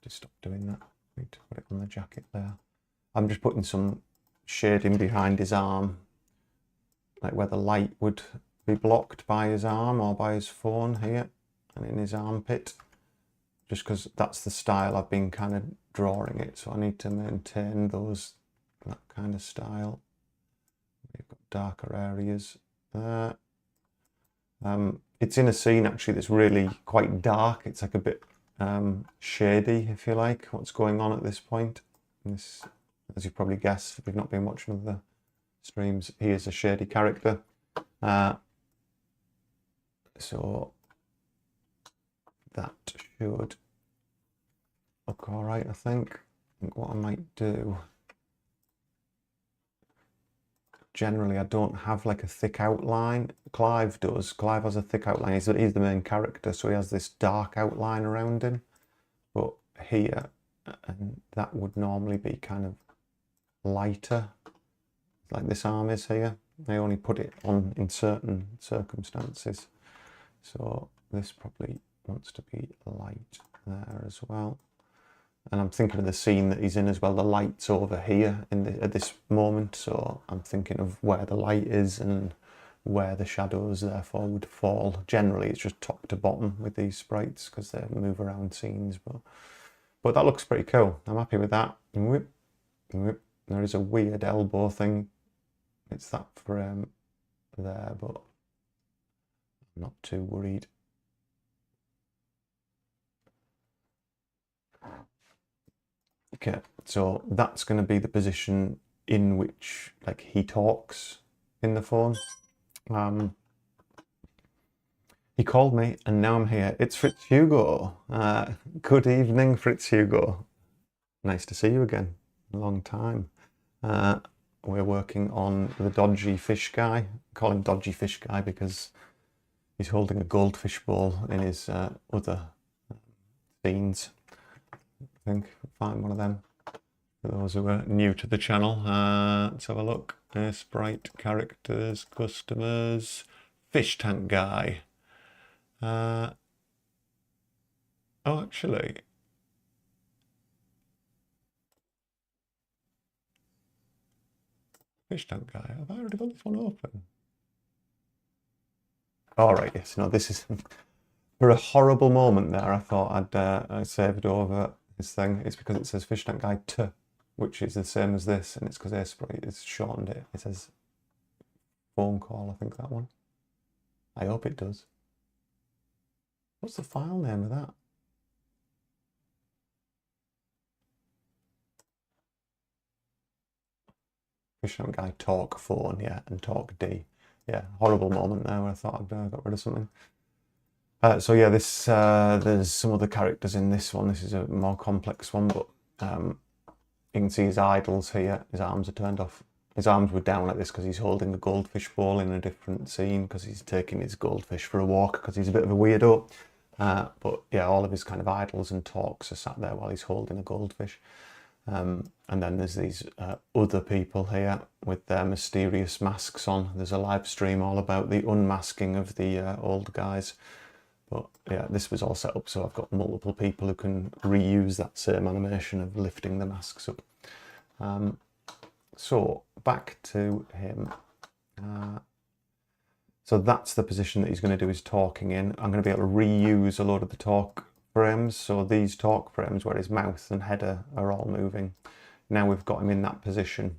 Just stop doing that. I need to put it on the jacket there. I'm just putting some shading behind his arm, like where the light would be blocked by his arm or by his phone here and in his armpit, just because that's the style I've been kind of drawing it, so I need to maintain that kind of style. We've got darker areas there. It's in a scene actually that's really quite dark. It's like a bit shady, if you like, what's going on at this point. This, as you probably guessed, if you've not been watching other streams, he is a shady character. So that should look all right, I think. What I might do, generally I don't have like a thick outline. Clive does. Clive has a thick outline. He's the main character, so he has this dark outline around him. But here, and that would normally be kind of lighter, like this arm is here. I only put it on in certain circumstances. So this probably wants to be light there as well. And I'm thinking of the scene that he's in as well. The light's over here at this moment, so I'm thinking of where the light is and where the shadows therefore would fall. Generally, it's just top to bottom with these sprites because they move around scenes. But that looks pretty cool. I'm happy with that. Whip, whip. There is a weird elbow thing. It's that frame there, but I'm not too worried. Okay, so that's going to be the position in which like he talks in the phone. He called me and now I'm here. It's Fritz Hugo. Good evening, Fritz Hugo. Nice to see you again. A long time. We're working on the dodgy fish guy. I call him dodgy fish guy because he's holding a goldfish bowl in his other scenes. I think find one of them for those who are new to the channel. Let's have a look. Aesprite, characters, customers, fish tank guy. Oh, actually, fish tank guy. Have I already got this one open? All right, yes. No, this is for a horrible moment there. I thought I saved over this thing. It's because it says fish tank guy 2, which is the same as this, and it's because Aesprite has shortened it. It says Phonecall, I think that one. I hope it does. What's the file name of that? Fish tank guy talk phone, yeah, and talk D. Yeah, horrible moment there where I thought I'd got rid of something. So yeah, this there's some other characters in this one. This is a more complex one, but you can see his idols here. His arms are turned off. His arms were down like this because he's holding a goldfish bowl in a different scene because he's taking his goldfish for a walk because he's a bit of a weirdo. But yeah, all of his kind of idols and talks are sat there while he's holding a goldfish. And then there's these other people here with their mysterious masks on. There's a live stream all about the unmasking of the old guys. But yeah, this was all set up so I've got multiple people who can reuse that same animation of lifting the masks up. So back to him. So that's the position that he's going to do his talking in. I'm going to be able to reuse a lot of the talk frames. So these talk frames where his mouth and head are all moving. Now we've got him in that position.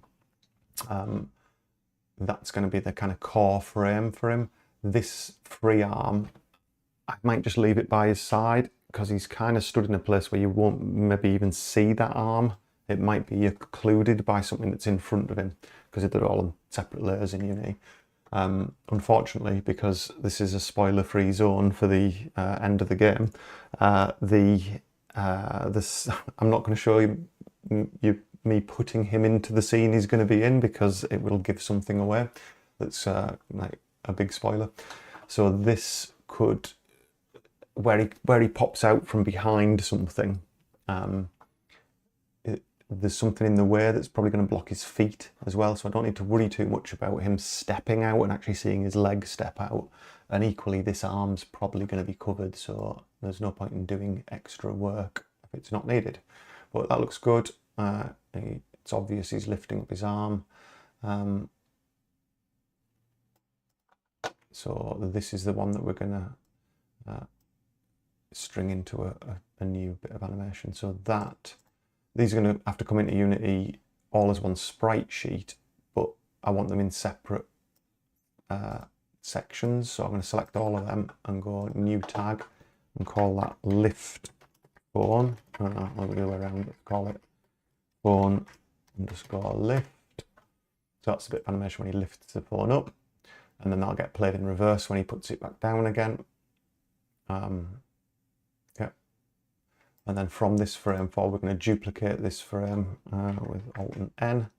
That's going to be the kind of core frame for him. This free arm, I might just leave it by his side because he's kind of stood in a place where you won't maybe even see that arm. It might be occluded by something that's in front of him because they're all on separate layers in Uni. Unfortunately, because this is a spoiler-free zone for the end of the game, I'm not going to show you me putting him into the scene he's going to be in because it will give something away that's like a big spoiler. So this could where he pops out from behind something. There's something in the way that's probably going to block his feet as well, so I don't need to worry too much about him stepping out and actually seeing his leg step out. And equally, this arm's probably going to be covered, so there's no point in doing extra work if it's not needed. But that looks good. It's obvious he's lifting up his arm. So this is the one that we're going to string into a new bit of animation. So these are going to have to come into Unity all as one sprite sheet, but I want them in separate sections. So I'm going to select all of them and go new tag and call that lift phone. I'll go the other way around, but call it phone underscore lift. So that's a bit of animation when he lifts the phone up, and then that'll get played in reverse when he puts it back down again. And then from this frame forward, we're going to duplicate this frame with Alt and N,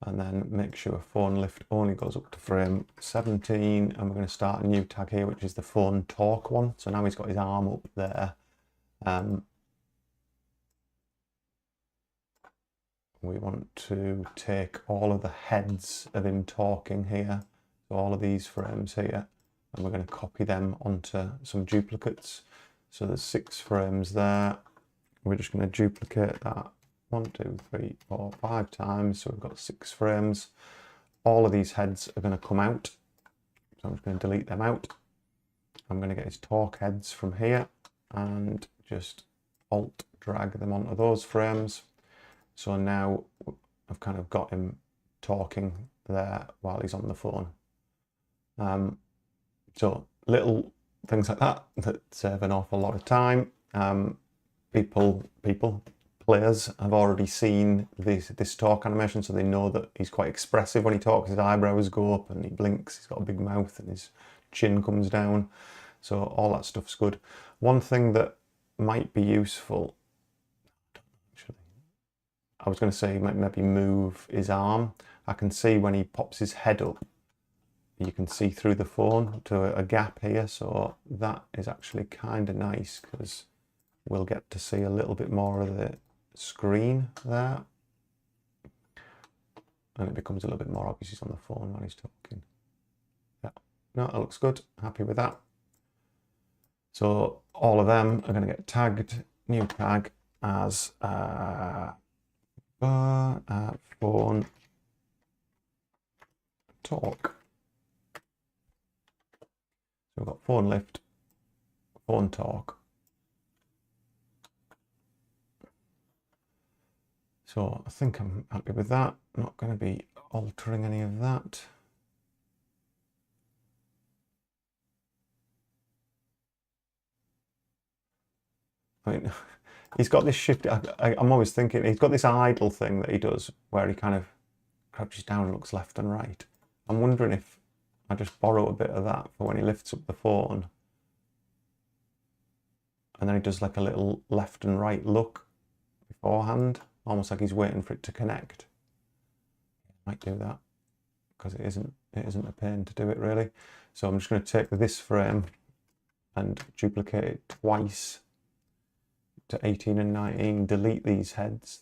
and then make sure phone lift only goes up to frame 17. And we're going to start a new tag here, which is the phone talk one. So now he's got his arm up there. We want to take all of the heads of him talking here, so all of these frames here, and we're going to copy them onto some duplicates. So there's 6 frames there. We're just going to duplicate that 1, 2, 3, 4, 5 times. So we've got 6 frames. All of these heads are going to come out. So I'm just going to delete them out. I'm going to get his talk heads from here and just Alt drag them onto those frames. So now I've kind of got him talking there while he's on the phone. So little things like that save an awful lot of time. Players have already seen this talk animation, so they know that he's quite expressive when he talks. His eyebrows go up and he blinks. He's got a big mouth and his chin comes down. So all that stuff's good. One thing that might be useful, actually, I was going to say he might maybe move his arm. I can see when he pops his head up, you can see through the phone to a gap here. So that is actually kind of nice because we'll get to see a little bit more of the screen there. And it becomes a little bit more obvious he's on the phone while he's talking. Yeah, no, that looks good. Happy with that. So all of them are going to get tagged, new tag as phone talk. So we've got phone lift, phone talk. So I think I'm happy with that. I'm not going to be altering any of that. I mean, he's got this shift. I'm always thinking he's got this idle thing that he does where he kind of crouches down and looks left and right. I'm wondering if I just borrow a bit of that for when he lifts up the phone. And then he does like a little left and right look beforehand, almost like he's waiting for it to connect. Might do that because it isn't a pain to do it really. So I'm just going to take this frame and duplicate it twice to 18 and 19, delete these heads,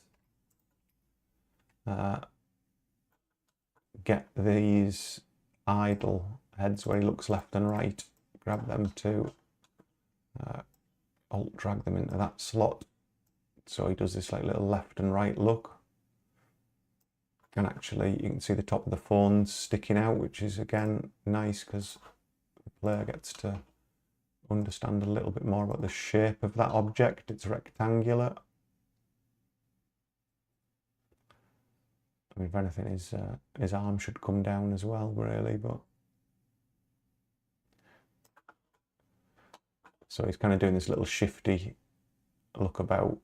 get these idle heads where he looks left and right, grab them to Alt drag them into that slot so he does this like little left and right look. And actually you can see the top of the phone sticking out, which is again nice because the player gets to understand a little bit more about the shape of that object. It's rectangular. I mean, if anything, his arm should come down as well, really, but so he's kind of doing this little shifty look about.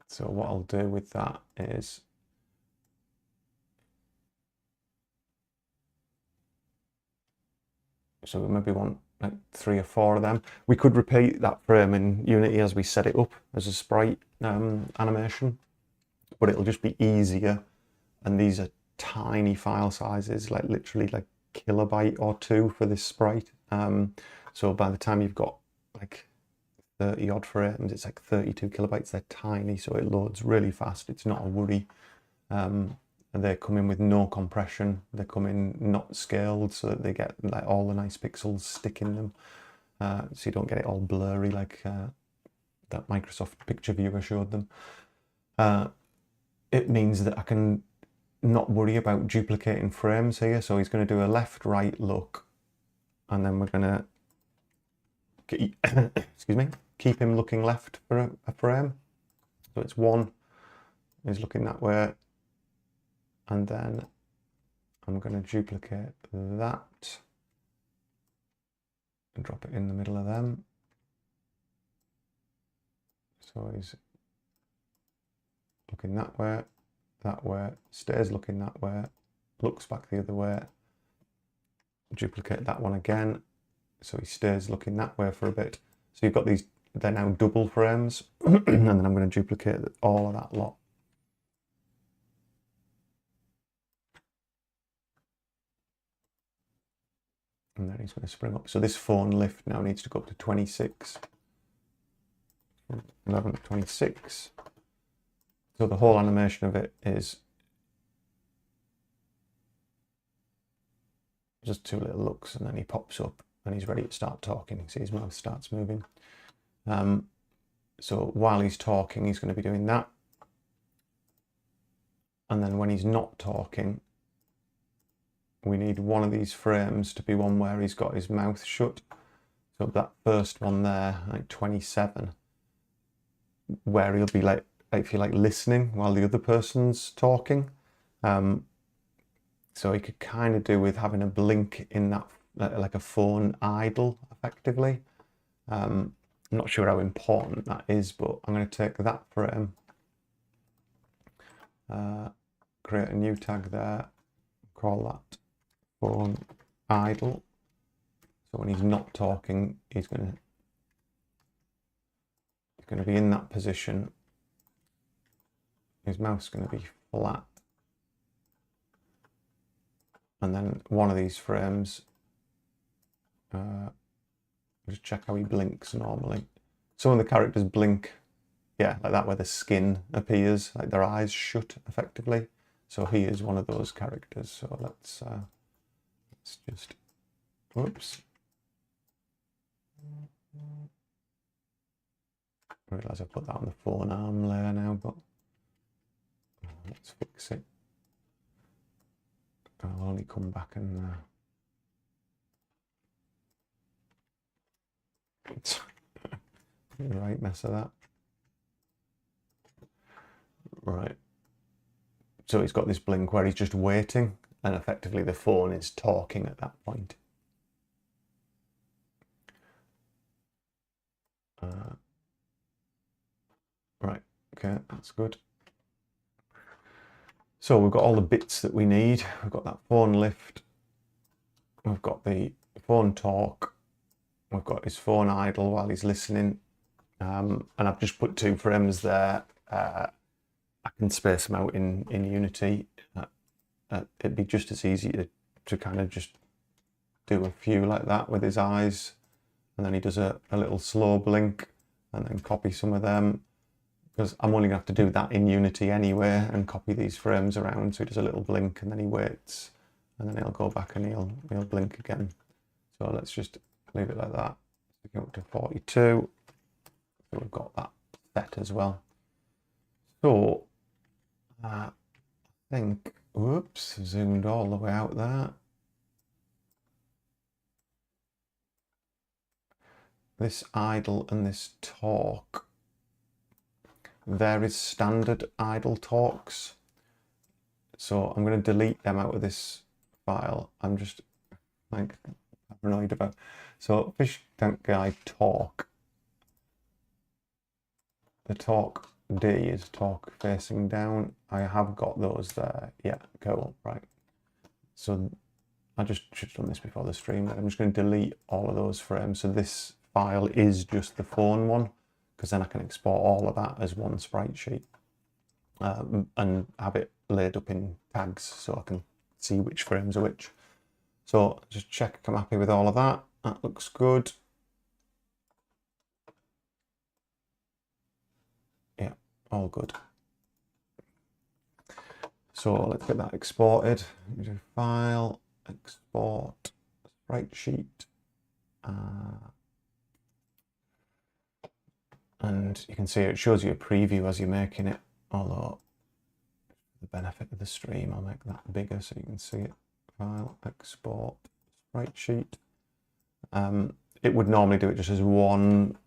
So what I'll do with that is so we maybe want like 3 or 4 of them. We could repeat that frame in Unity as we set it up as a sprite animation, but it'll just be easier. And these are tiny file sizes, like literally like kilobyte or 2 for this sprite. So by the time you've got like 30 odd frames, it's like 32 kilobytes. They're tiny, so it loads really fast. It's not a worry. And they come in with no compression. They come in not scaled, so that they get like all the nice pixels stick in them, so you don't get it all blurry like that Microsoft picture viewer showed them. It means that I can not worry about duplicating frames here. So he's going to do a left-right look, and then we're going to excuse me, keep him looking left for a frame. So it's one, he's looking that way, and then I'm going to duplicate that and drop it in the middle of them. So he's looking that way, stays looking that way, looks back the other way, duplicate that one again, so he stays looking that way for a bit. So you've got these, they're now double frames, and then I'm going to duplicate all of that lot. And then he's going to spring up. So this phone lift now needs to go up to 26. 11 to 26. So the whole animation of it is just two little looks, and then he pops up and he's ready to start talking. You see his mouth starts moving. So while he's talking, he's going to be doing that. And then when he's not talking, we need one of these frames to be one where he's got his mouth shut. So that first one there, like 27, where he'll be like, if you like, listening while the other person's talking. So he could kind of do with having a blink in that, like a phone idle, effectively. I'm not sure how important that is, but I'm going to take that frame, create a new tag there, call that phone idle. So when he's not talking, he's going to be in that position. His mouth's going to be flat. And then one of these frames, just check how he blinks normally. Some of the characters blink, yeah, like that, where the skin appears, like their eyes shut effectively. So he is one of those characters. So let's just, whoops. I realise I put that on the phone arm layer now, but let's fix it. I'll only come back and the right mess of that. Right. So he's got this blink where he's just waiting, and effectively the phone is talking at that point. Right, okay, that's good. So we've got all the bits that we need. We've got that phone lift, we've got the phone talk, we've got his phone idle while he's listening, and I've just put 2 frames there. I can space them out in Unity. It'd be just as easy to kind of just do a few like that with his eyes, and then he does a little slow blink, and then copy some of them, because I'm only going to have to do that in Unity anyway, and copy these frames around. So he does a little blink, and then he waits, and then he'll go back and he'll blink again. So let's just leave it like that. Go up to 42. So we've got that set as well. So I think, whoops, zoomed all the way out there. This idle and this talk, there is standard idle talks. So I'm going to delete them out of this file. I'm just like paranoid about. So fish tank guy talk. The talk D is talk facing down. I have got those there. Yeah, cool, right. So I just should have done this before the stream. I'm just going to delete all of those frames. So this file is just the phone one, because then I can export all of that as one sprite sheet, and have it laid up in tags so I can see which frames are which. So just check I'm happy with all of that. That looks good. Yeah, all good. So let's get that exported. Do file, export, sprite sheet. And you can see it shows you a preview as you're making it, although for the benefit of the stream, I'll make that bigger so you can see it. File, export, sprite sheet. It would normally do it just as one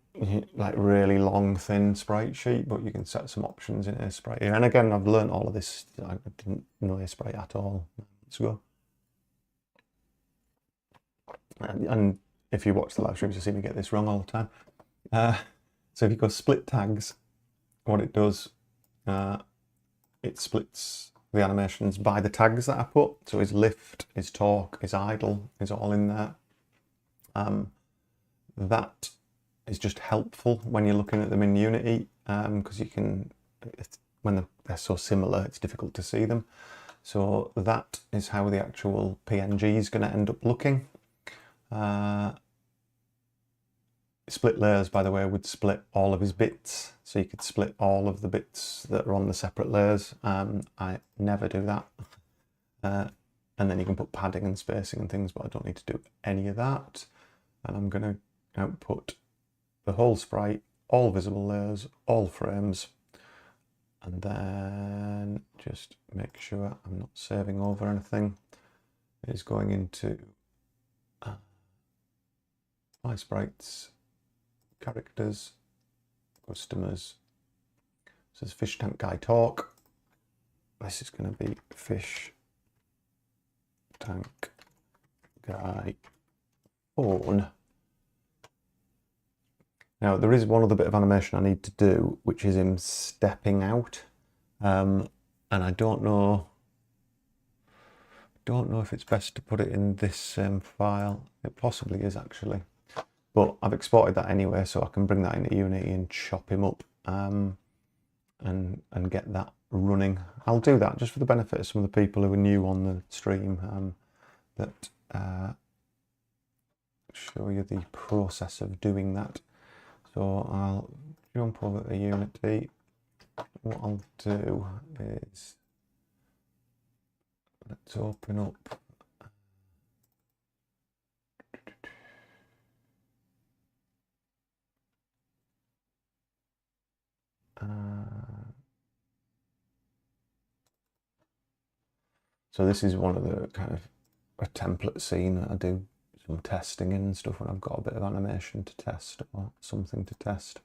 like really long thin sprite sheet, but you can set some options in Aesprite here. And again, I've learned all of this. I didn't know Aesprite at all months ago. And if you watch the live streams, you see me get this wrong all the time. So if you go split tags, what it does, it splits the animations by the tags that I put. So his lift, his torque, his idle is all in there. That is just helpful when you're looking at them in Unity, because you can, when they're so similar, it's difficult to see them. So that is how the actual PNG is going to end up looking. Split layers, by the way, would split all of his bits, so you could split all of the bits that are on the separate layers. I never do that. And then you can put padding and spacing and things, but I don't need to do any of that. And I'm going to output the whole sprite, all visible layers, all frames, and then just make sure I'm not saving over anything. It is going into my sprites, characters, customers. So there's Fish Tank Guy Talk. This is going to be Fish Tank Guy Phone. Now there is one other bit of animation I need to do, which is him stepping out, and I don't know if it's best to put it in this same file. It possibly is actually, but I've exported that anyway, so I can bring that into Unity and chop him up and get that running. I'll do that just for the benefit of some of the people who are new on the stream, that show you the process of doing that. So I'll jump over to Unity. What I'll do is, let's open up so this is one of the kind of a template scene that I do some testing in and stuff when I've got a bit of animation to test or something to test,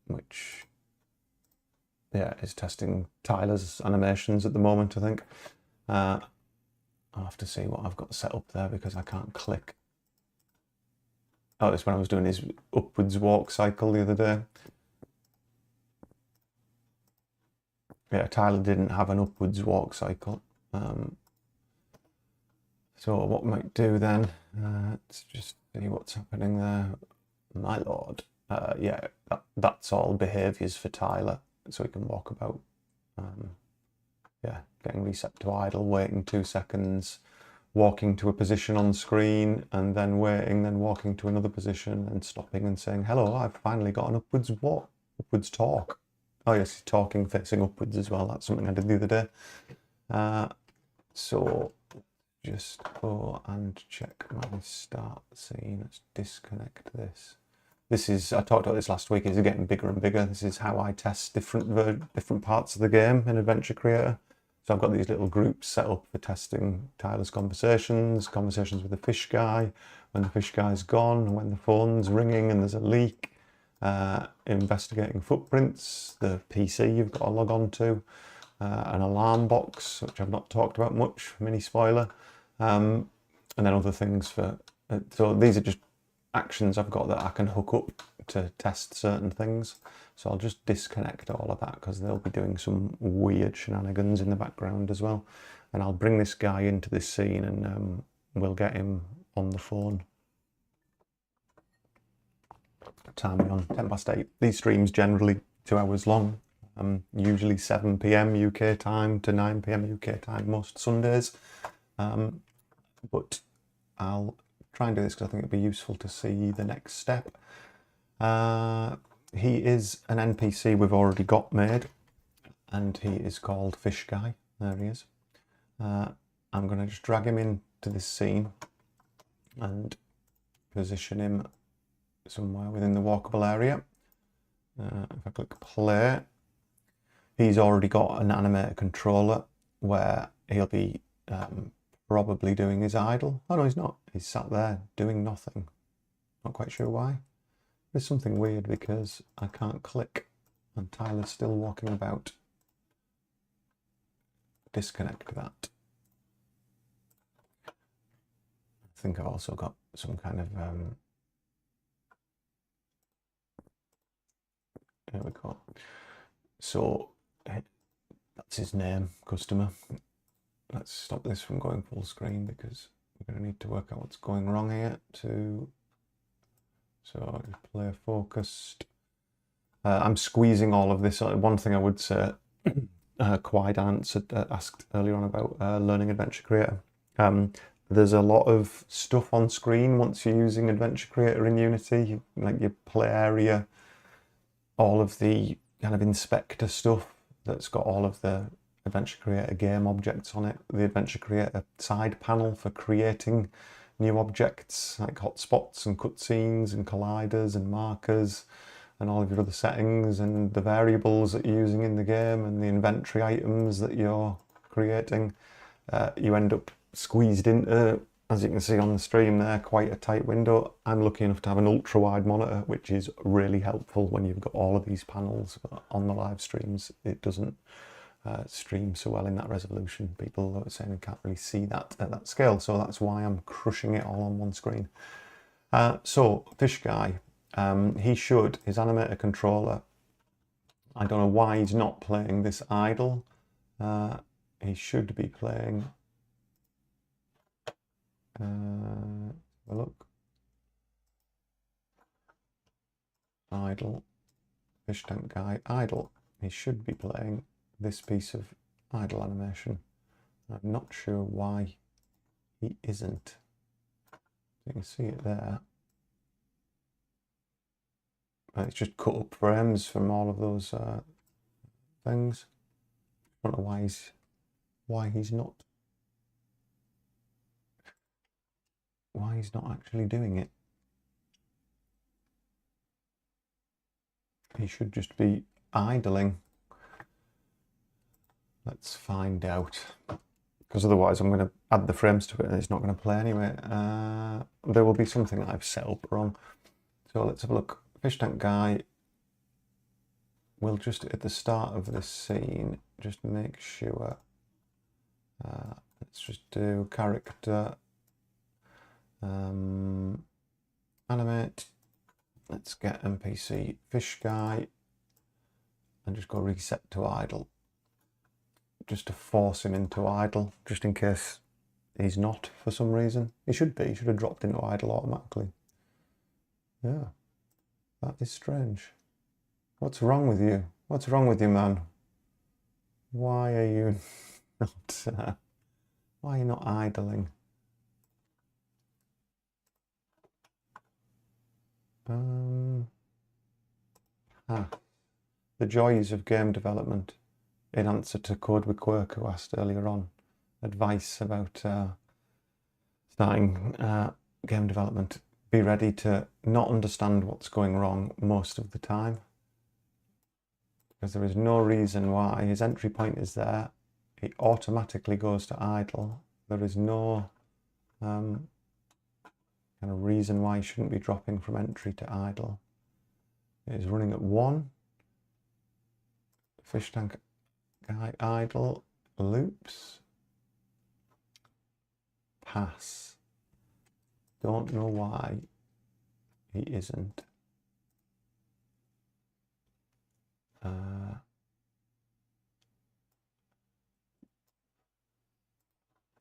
which, yeah, is testing Tyler's animations at the moment, I think. I'll have to see what I've got set up there because I can't click. Oh, it's when I was doing his upwards walk cycle the other day. Yeah, Tyler didn't have an upwards walk cycle. So what we might do then, let's just see what's happening there. My lord. Yeah, that's all behaviours for Tyler, so he can walk about. Yeah, getting reset to idle, waiting 2 seconds, walking to a position on screen, and then waiting, then walking to another position, and stopping and saying, hello, I've finally got an upwards walk, upwards talk. Oh yes, he's talking facing upwards as well. That's something I did the other day. So just go and check my start scene. Let's disconnect this. This is, I talked about this last week, is getting bigger and bigger. This is how I test different parts of the game in Adventure Creator. So I've got these little groups set up for testing Tyler's conversations with the fish guy, when the fish guy's gone, when the phone's ringing and there's a leak, investigating footprints, the PC you've got to log on to, an alarm box, which I've not talked about much, mini spoiler, and then other things for, so these are just actions I've got that I can hook up to test certain things. So I'll just disconnect all of that because they'll be doing some weird shenanigans in the background as well. And I'll bring this guy into this scene and we'll get him on the phone. Time on 8:10. These streams generally 2 hours long. Usually 7 PM UK time to 9 PM UK time most Sundays. But I'll try and do this because I think it'd be useful to see the next step. He is an NPC we've already got made, and he is called Fish Guy. There he is. I'm going to just drag him into this scene and position him somewhere within the walkable area. If I click play, he's already got an animator controller where he'll be probably doing his idle. Oh no, he's not. He's sat there doing nothing. Not quite sure why. There's something weird because I can't click and Tyler's still walking about. Disconnect that. I think I've also got some kind of there we go. So that's his name, customer. Let's stop this from going full screen because we're going to need to work out what's going wrong here. So play focused. I'm squeezing all of this. One thing I would say, Quide asked earlier on about learning Adventure Creator. There's a lot of stuff on screen once you're using Adventure Creator in Unity, like your play area, all of the kind of inspector stuff that's got all of the Adventure Creator game objects on it, the Adventure Creator side panel for creating new objects like hotspots and cutscenes and colliders and markers and all of your other settings and the variables that you're using in the game and the inventory items that you're creating. You end up squeezed into, as you can see on the stream there, quite a tight window. I'm lucky enough to have an ultra wide monitor, which is really helpful when you've got all of these panels on the live streams. It doesn't stream so well in that resolution. People are saying they can't really see that at that scale, so that's why I'm crushing it all on one screen. So Fish Guy, his animator controller, I don't know why he's not playing this idle. He should be playing look, idle, Fish Tank Guy, idle. He should be playing this piece of idle animation. I'm not sure why he isn't. You can see it there. It's just cut up frames from all of those things. I don't know why he's not actually doing it. He should just be idling. Let's find out, because otherwise I'm going to add the frames to it and it's not going to play anyway. There will be something that I've set up wrong. So let's have a look. Fish Tank Guy, we'll just at the start of this scene just make sure. Let's just do character, animate. Let's get NPC Fish Guy and just go reset to idle, just to force him into idle, just in case he's not for some reason. He should have dropped into idle automatically. Yeah, that is strange. What's wrong with you? What's wrong with you, man? Why are you not why are you not idling? The joys of game development. In answer to Code with Quirk, who asked earlier on advice about starting game development, be ready to not understand what's going wrong most of the time, because there is no reason why. His entry point is there, it automatically goes to idle. There is no kind of reason why he shouldn't be dropping from entry to idle. It is running at 1. Fish Tank Guy idle, loops, pass. Don't know why he isn't.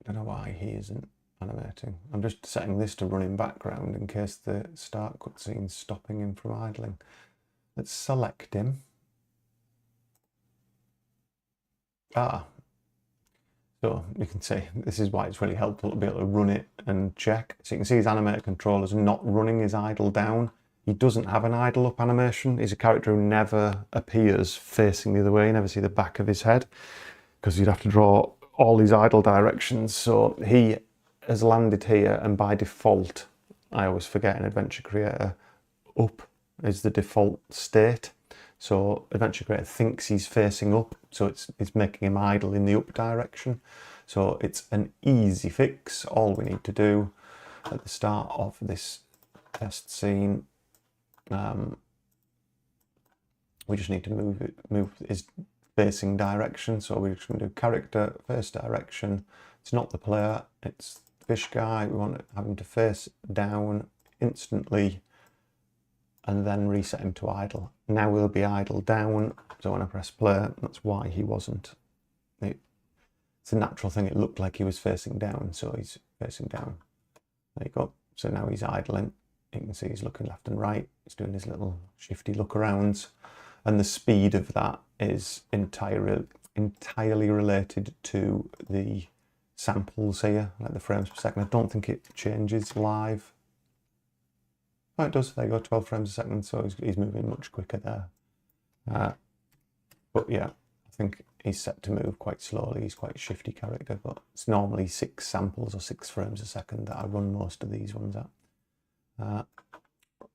Don't know why he isn't animating. I'm just setting this to run in background in case the start cutscene's stopping him from idling. Let's select him. So So you can see this is why it's really helpful to be able to run it and check. So you can see his animator controller's not running his idle down. He doesn't have an idle up animation. He's a character who never appears facing the other way. You never see the back of his head because you'd have to draw all these idle directions. So he has landed here, and by default, I always forget in Adventure Creator, up is the default state. So Adventure Creator thinks he's facing up, so it's making him idle in the up direction. So it's an easy fix. All we need to do at the start of this test scene, we just need to move his facing direction. So we're just going to do character face direction. It's not the player, it's the fish guy. We want to have him to face down instantly and then reset him to idle. Now we'll be idle down. So when I press play, that's why he wasn't. It's a natural thing. It looked like he was facing down, so he's facing down. There you go. So now he's idling. You can see he's looking left and right. He's doing his little shifty look arounds. And the speed of that is entirely related to the samples here, like the frames per second. I don't think it changes live. Oh, it does. There you go, 12 frames a second. So he's moving much quicker there. But yeah, I think he's set to move quite slowly. He's quite a shifty character, but it's normally 6 samples or 6 frames a second that I run most of these ones at.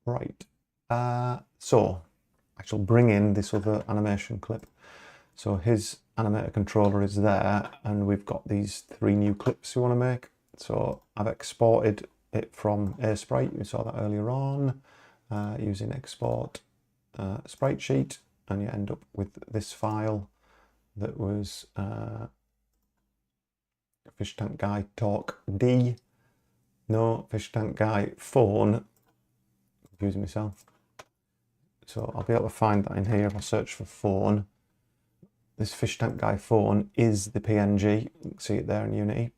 Right. So I shall bring in this other animation clip. So his animator controller is there, and we've got these 3 new clips we want to make. So I've exported it from Aesprite. We saw that earlier on, using export sprite sheet, and you end up with this file that was fish tank guy talk D. No, fish tank guy phone. Confusing myself. So I'll be able to find that in here if I search for phone. This fish tank guy phone is the PNG. You can see it there in Unity.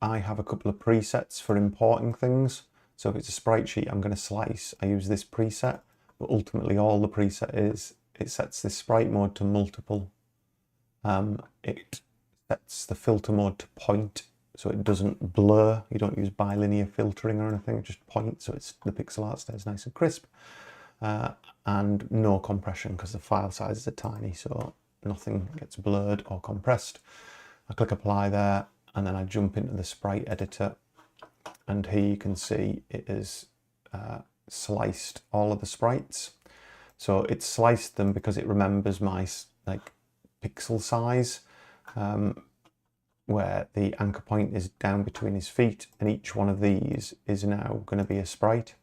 I have a couple of presets for importing things. So if it's a sprite sheet I'm going to slice, I use this preset. But ultimately all the preset is, it sets this sprite mode to multiple. It sets the filter mode to point, so it doesn't blur. You don't use bilinear filtering or anything, it just points, so the pixel art stays nice and crisp. And no compression, because the file sizes are tiny, so nothing gets blurred or compressed. I click apply there, and then I jump into the sprite editor, and here you can see it is sliced all of the sprites. So it's sliced them because it remembers my pixel size, where the anchor point is down between his feet, and each one of these is now going to be a sprite.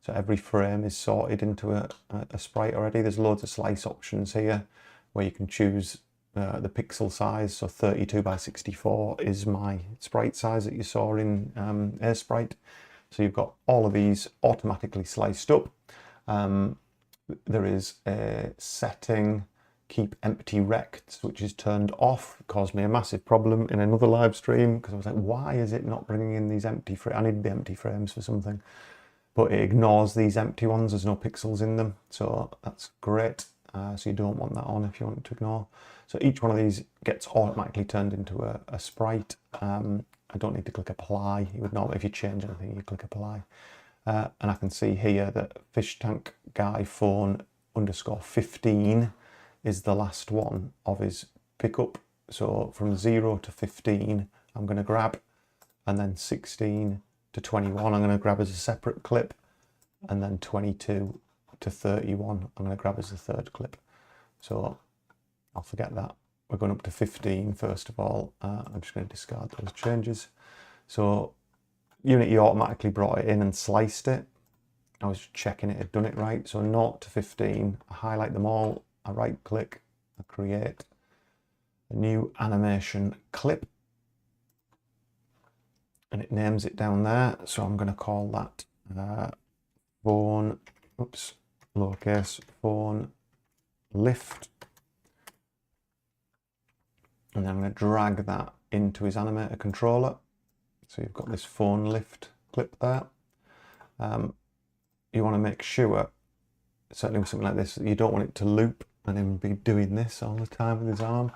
So every frame is sorted into a sprite already. There's loads of slice options here where you can choose the pixel size. So 32 by 64 is my sprite size that you saw in Aesprite. So you've got all of these automatically sliced up. There is a setting, keep empty rects, which is turned off. It caused me a massive problem in another live stream because I was like, why is it not bringing in these empty frames? I need the empty frames for something. But it ignores these empty ones. There's no pixels in them. So that's great. So you don't want that on if you want it to ignore. So each one of these gets automatically turned into a sprite. I don't need to click apply. You would normally, if you change anything, you click apply. And I can see here that fish tank guy phone _15 is the last one of his pickup. So from 0 to 15, I'm going to grab, and then 16 to 21, I'm going to grab as a separate clip, and then 22 to 31, I'm going to grab as a third clip. So I'll forget that. We're going up to 15 first of all. I'm just going to discard those changes. So Unity automatically brought it in and sliced it. I was checking it had done it right. So 0 to 15, I highlight them all, I right click, I create a new animation clip, and it names it down there. So I'm going to call that phone, lowercase phone lift. And then I'm going to drag that into his animator controller. So you've got this phone lift clip there. You want to make sure, certainly with something like this, that you don't want it to loop. and him be doing this all the time with his arm.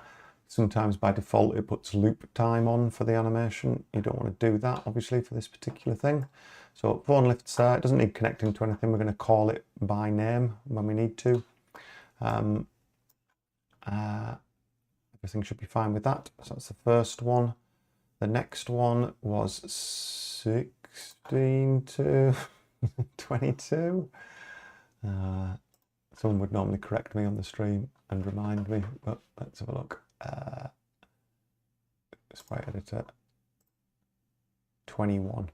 Sometimes by default it puts loop time on for the animation. You don't want to do that, obviously, for this particular thing. So phone lifts there. It doesn't need connecting to anything. We're going to call it by name when we need to. Everything should be fine with that. So that's the first one. The next one was 16 to 22. Someone would normally correct me on the stream and remind me, but let's have a look. Sprite editor, 21.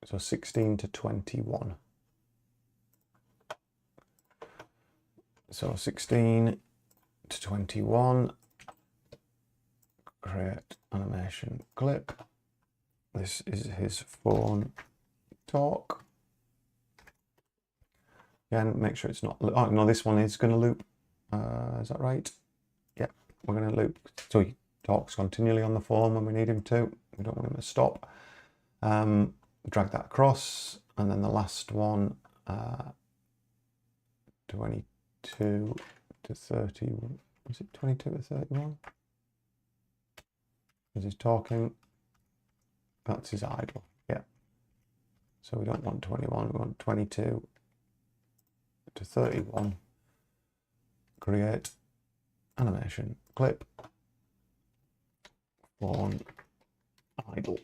So 16 to 21. So 16 to 21. Create animation clip. This is his phone talk. Again, make sure it's not. Oh no, this one is going to loop. Is that right? Yeah, we're going to loop. So he talks continually on the phone when we need him to. We don't want him to stop. Drag that across, and then the last one, 22 to 30. Was it 22 to 31? As he's talking, that's his idle. Yeah. So we don't want 21. We want 22 to 31. Create animation clip. Phone idle.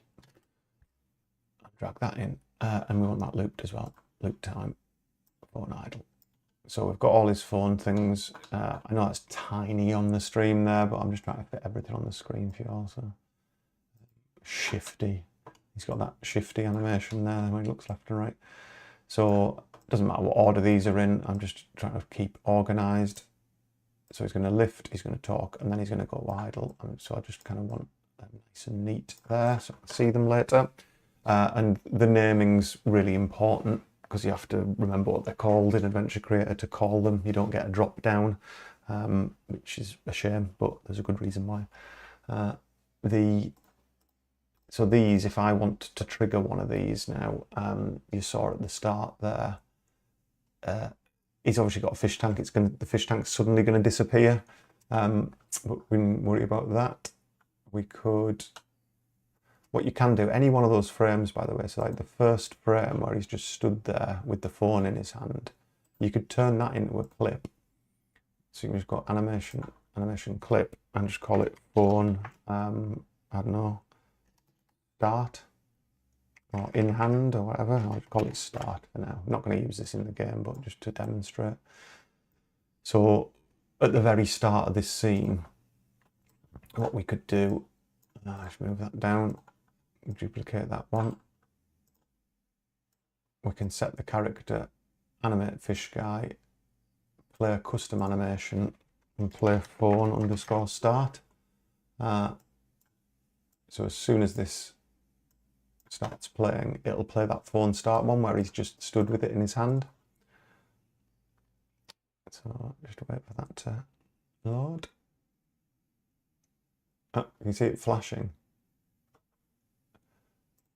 Drag that in, and we want that looped as well. Loop time, phone idle. So we've got all his phone things. I know that's tiny on the stream there, but I'm just trying to fit everything on the screen for you all. So shifty. He's got that shifty animation there when he looks left and right. So it doesn't matter what order these are in. I'm just trying to keep organized. So he's going to lift, he's going to talk, and then he's going to go idle. And so I just kind of want them nice and neat there, so I can see them later. And the naming's really important, because you have to remember what they're called in Adventure Creator to call them. You don't get a drop down, which is a shame, but there's a good reason why. So these, if I want to trigger one of these now, you saw at the start there, he's obviously got a fish tank. The fish tank's suddenly going to disappear, but we didn't worry about that. We could. What you can do, any one of those frames, by the way, so like the first frame where he's just stood there with the phone in his hand, you could turn that into a clip. So you can just go animation clip, and just call it phone, I don't know, start, or in hand, or whatever. I'll just call it start for now. I'm not going to use this in the game, but just to demonstrate. So at the very start of this scene, what we could do, let's move that down. Duplicate that one. We can set the character, animate fish guy, play a custom animation, and play phone underscore start. So as soon as this starts playing, it'll play that phone start one where he's just stood with it in his hand. So just wait for that to load. Oh, you can see it flashing.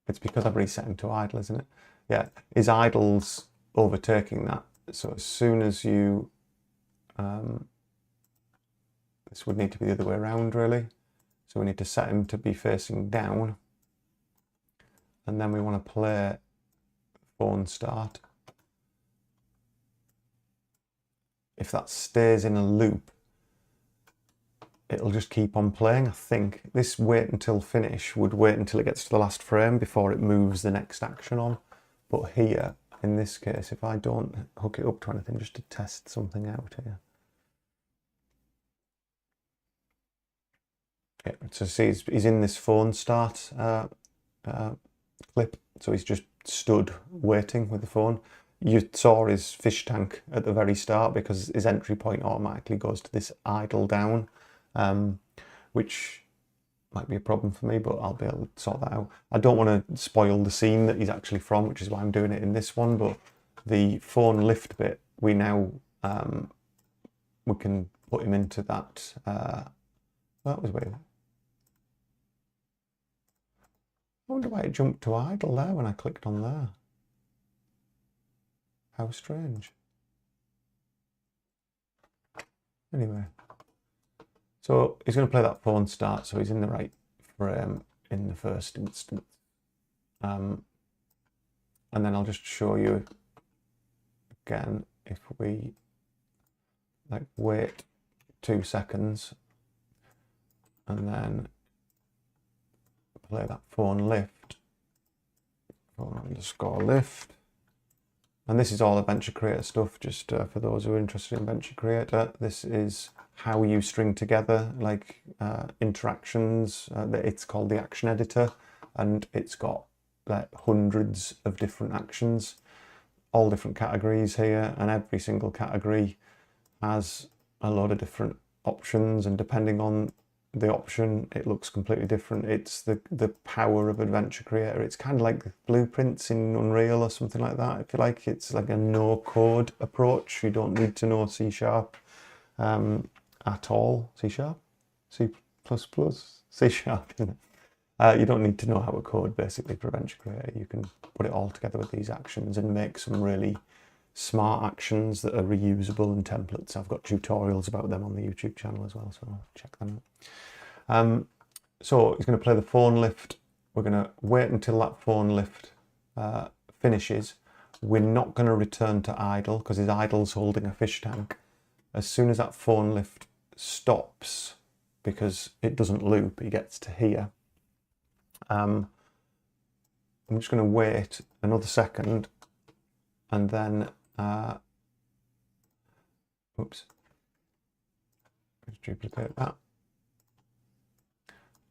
It's because I've reset him to idle, isn't it? Yeah, his idle's overtaking that. So as soon as you, this would need to be the other way around, really. So we need to set him to be facing down. And then we want to play phone start. If that stays in a loop, it'll just keep on playing, I think. This wait until finish would wait until it gets to the last frame before it moves the next action on. But here, in this case, if I don't hook it up to anything, just to test something out here. Yeah, so see, he's in this phone start clip. So he's just stood waiting with the phone. You saw his fish tank at the very start because his entry point automatically goes to this idle down. Which might be a problem for me, but I'll be able to sort that out. I don't want to spoil the scene that he's actually from, which is why I'm doing it in this one, but the phone lift bit, we now, we can put him into that, that was weird. I wonder why it jumped to idle there when I clicked on there. How strange. Anyway, so he's going to play that phone start, so he's in the right frame in the first instance. And then I'll just show you again, if we like wait 2 seconds and then play that phone lift, phone_lift. And this is all Adventure Creator stuff, just for those who are interested in Adventure Creator. This is how you string together like interactions. It's called the action editor, and it's got like hundreds of different actions, all different categories here, and every single category has a lot of different options, and depending on the option it looks completely different. It's the power of Adventure Creator. It's kind of like blueprints in Unreal or something like that, if you like. It's like a no code approach. You don't need to know C# at all. C#, C++, C#. You don't need to know how to code basically for Adventure Creator. You can put it all together with these actions and make some really smart actions that are reusable and templates. I've got tutorials about them on the YouTube channel as well, so check them out. So he's going to play the phone lift. We're going to wait until that phone lift finishes. We're not going to return to idle because his idle's holding a fish tank. As soon as that phone lift stops, because it doesn't loop, he gets to here. I'm just going to wait another second and then oops, let's duplicate that.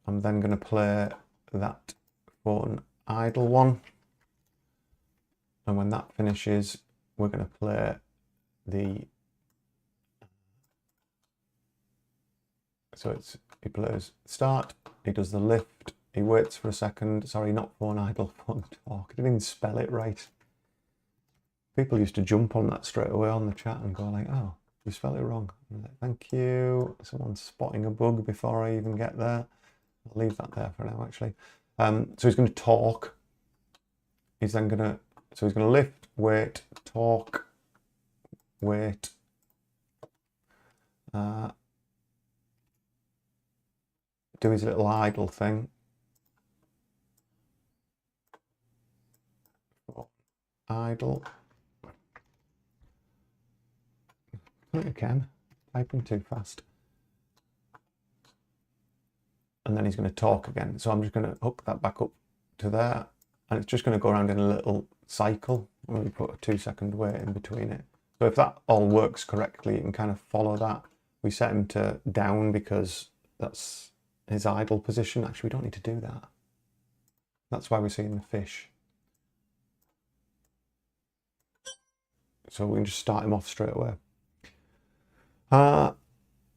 I'm then going to play that phone idle one, and when that finishes we're going to play the, so it's, he plays start, he does the lift, he waits for a second, sorry, not phone idle, phone talk. I didn't even spell it right. People used to jump on that straight away on the chat and go like, oh, you spelled it wrong. I'm like, thank you. Someone's spotting a bug before I even get there. I'll leave that there for now, actually. So he's going to talk. He's then going to, so he's going to lift, wait, talk, wait. Do his little idle thing. Idle. Again, typing too fast. And then he's going to talk again. So I'm just going to hook that back up to there, and it's just going to go around in a little cycle. I'm going to put a 2-second wait in between it. So if that all works correctly, you can kind of follow that. We set him to down because that's his idle position. Actually, we don't need to do that. That's why we're seeing the fish. So we can just start him off straight away.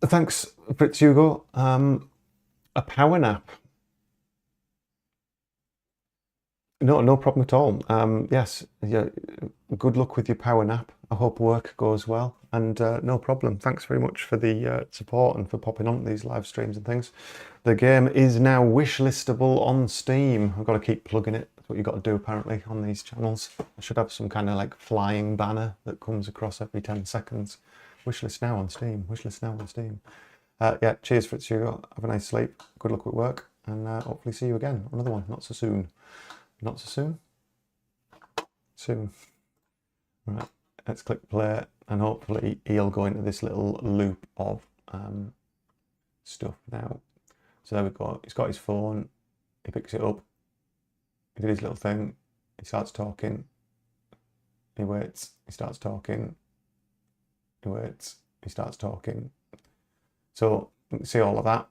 Thanks, Fritz Hugo. A power nap. No problem at all. Yes, yeah, good luck with your power nap. I hope work goes well, and no problem. Thanks very much for the support and for popping on these live streams and things. The game is now wishlistable on Steam. I've got to keep plugging it. That's what you've got to do apparently on these channels. I should have some kind of like flying banner that comes across every 10 seconds. Wishlist now on Steam. Wishlist now on Steam. Yeah, cheers Fritz Hugo. Have a nice sleep. Good luck with work, and hopefully see you again. Another one. Not so soon. Not so soon. Soon. Right. Let's click play, and hopefully he'll go into this little loop of stuff now. So there we go. He's got his phone. He picks it up. He did his little thing. He starts talking. He waits. He starts talking. He waits. He starts talking. So you can see all of that.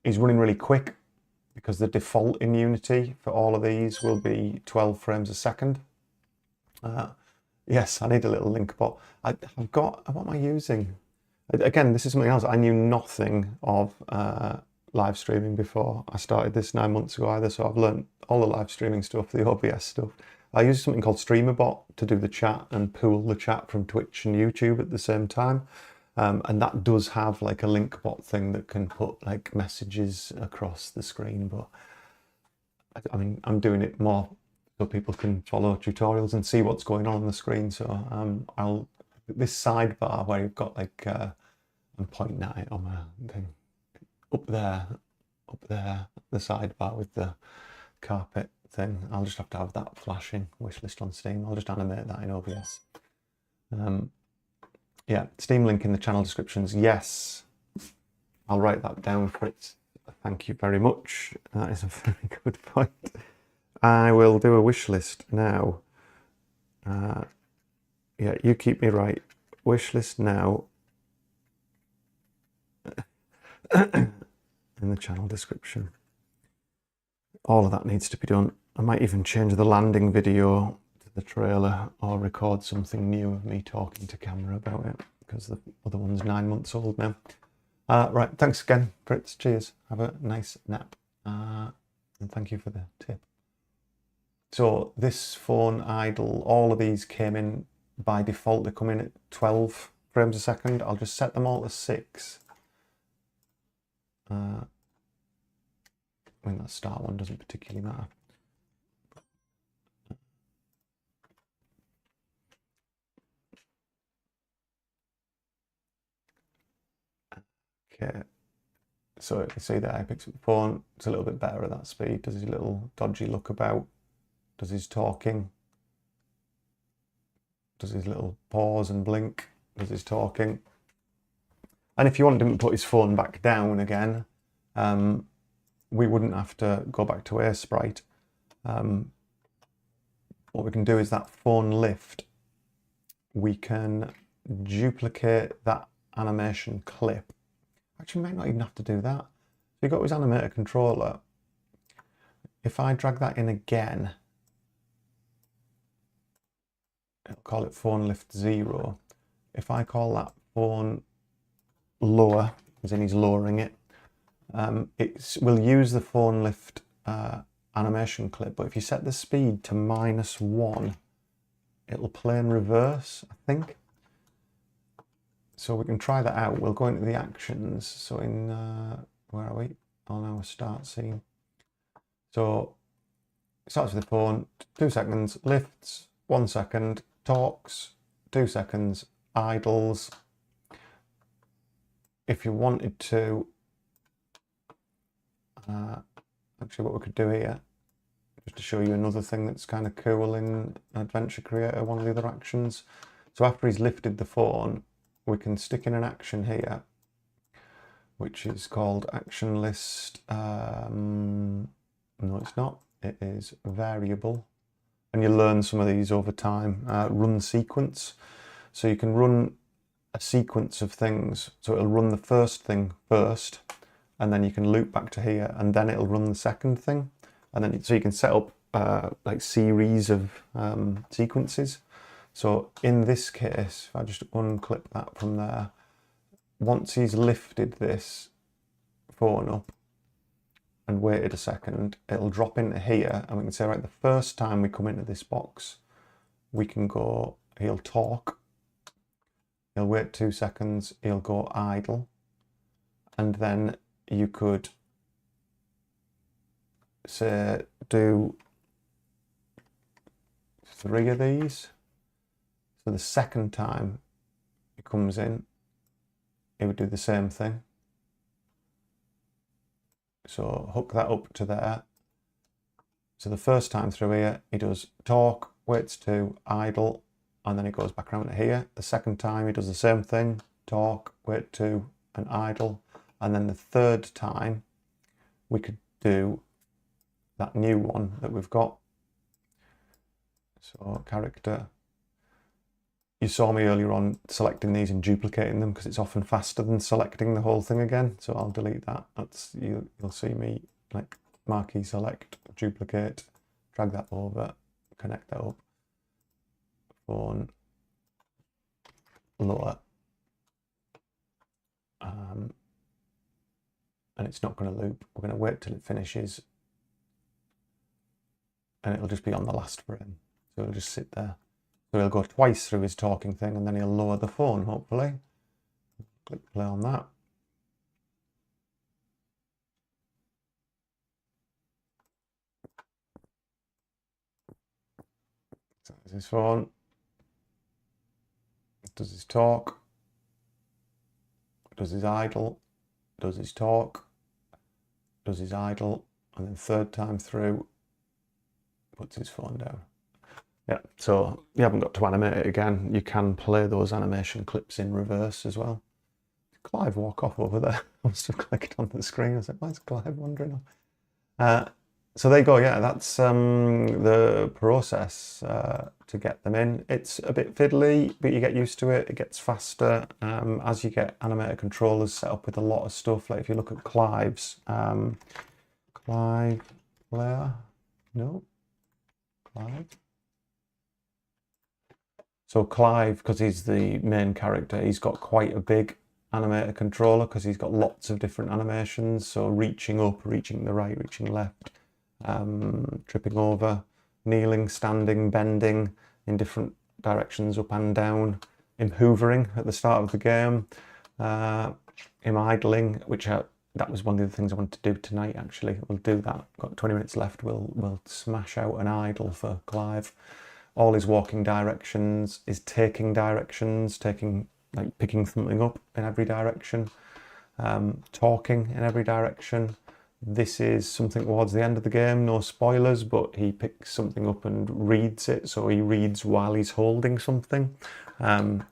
He's running really quick because the default in Unity for all of these will be 12 frames a second. Yes, I need a little link bot. I've got, what am I using? Again, this is something else. I knew nothing of live streaming before I started this 9 months ago either, so I've learned all the live streaming stuff, the OBS stuff. I use something called StreamerBot to do the chat and pool the chat from Twitch and YouTube at the same time. And that does have like a link bot thing that can put like messages across the screen, but I mean, I'm doing it more so people can follow tutorials and see what's going on the screen. So this sidebar where you've got like I'm pointing at it on my thing. Up there, the sidebar with the carpet thing. I'll just have to have that flashing, wish list on Steam. I'll just animate that in OBS. Yeah, Steam link in the channel descriptions. Yes, I'll write that down, Fritz. Thank you very much. That is a very good point. I will do a wish list now. Yeah, you keep me right. Wish list now in the channel description. All of that needs to be done. I might even change the landing video to the trailer or record something new of me talking to camera about it because the other one's 9 months old now. Right, thanks again, Fritz. Cheers. Have a nice nap. And thank you for the tip. So this phone idle, all of these came in by default. They come in at 12 frames a second. I'll just set them all to 6. I mean, that start one doesn't particularly matter. Okay, so you can see that I picked up the phone. It's a little bit better at that speed. Does his little dodgy look about. Does his talking. Does his little pause and blink. Does his talking. And if you wanted him to put his phone back down again, we wouldn't have to go back to Aesprite. What we can do is that phone lift. We can duplicate that animation clip. Actually, might not even have to do that. So you've got his animator controller. If I drag that in again, I'll call it phone lift 0. If I call that phone lower, as in he's lowering it, we'll use the phone lift animation clip, but if you set the speed to -1, it'll play in reverse, I think. So we can try that out. We'll go into the actions. So in, where are we? On our start scene. So it starts with the phone, 2 seconds, lifts, 1 second, talks, 2 seconds, idles. If you wanted to, actually what we could do here, just to show you another thing that's kind of cool in Adventure Creator, one of the other actions. So after he's lifted the phone, we can stick in an action here, which is called action list. No, it's not. It is variable. And you learn some of these over time. Run sequence. So you can run a sequence of things. So it'll run the first thing first, and then you can loop back to here, and then it'll run the second thing. And then so you can set up like series of sequences. So in this case, if I just unclip that from there, once he's lifted this phone up and waited a second, it'll drop into here, and we can say, right, the first time we come into this box, we can go, he'll talk, he'll wait 2 seconds, he'll go idle, and then you could say do 3 of these. So the second time he comes in, he would do the same thing. So hook that up to there. So the first time through here, he does talk, waits 2, idle, and then he goes back around to here. The second time he does the same thing, talk, wait 2, and idle. And then the third time we could do that new one that we've got. So character. You saw me earlier on selecting these and duplicating them because it's often faster than selecting the whole thing again. So I'll delete that. That's you'll see me like marquee select, duplicate, drag that over, connect that up. Phone lower. And it's not going to loop. We're going to wait till it finishes, and it'll just be on the last frame. So it'll just sit there. So he'll go twice through his talking thing, and then he'll lower the phone, hopefully. Click play on that. So there's his phone. Does his talk. does his idle, does his talk, does his idle, and then third time through, puts his phone down. Yeah, so you haven't got to animate it again. You can play those animation clips in reverse as well. Clive walk off over there. I must have clicked on the screen. I was like, why is Clive wandering off? So there you go. Yeah, that's the process to get them in. It's a bit fiddly, but you get used to it. It gets faster as you get animator controllers set up with a lot of stuff. Like if you look at Clive's, Clive player, no, Clive. So Clive, because he's the main character, he's got quite a big animator controller because he's got lots of different animations. So reaching up, reaching the right, reaching left, tripping over, kneeling, standing, bending in different directions, up and down, him hoovering at the start of the game, him idling, which that was one of the things I wanted to do tonight. Actually, we'll do that. Got 20 minutes left. We'll smash out an idle for Clive. All his walking directions, his taking directions, like picking something up in every direction, talking in every direction. This is something towards the end of the game, no spoilers, but he picks something up and reads it. So he reads while he's holding something,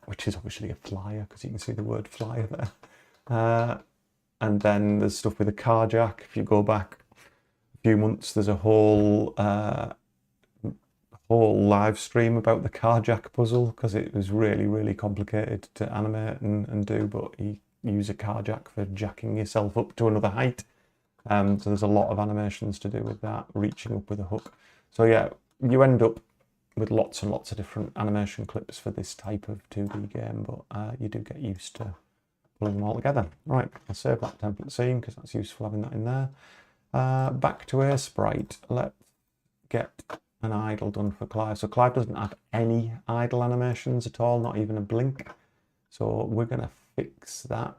which is obviously a flyer because you can see the word flyer there. And then there's stuff with a car jack. If you go back a few months, there's a whole live stream about the car jack puzzle because it was really complicated to animate and do, but you use a car jack for jacking yourself up to another height. So there's a lot of animations to do with that, reaching up with a hook. So yeah, you end up with lots and lots of different animation clips for this type of 2D game, but you do get used to pulling them all together. Right, I'll save that template scene because that's useful having that in there. Back to Aesprite. Let's get an idle done for Clive. So Clive doesn't have any idle animations at all, not even a blink. So we're going to fix that.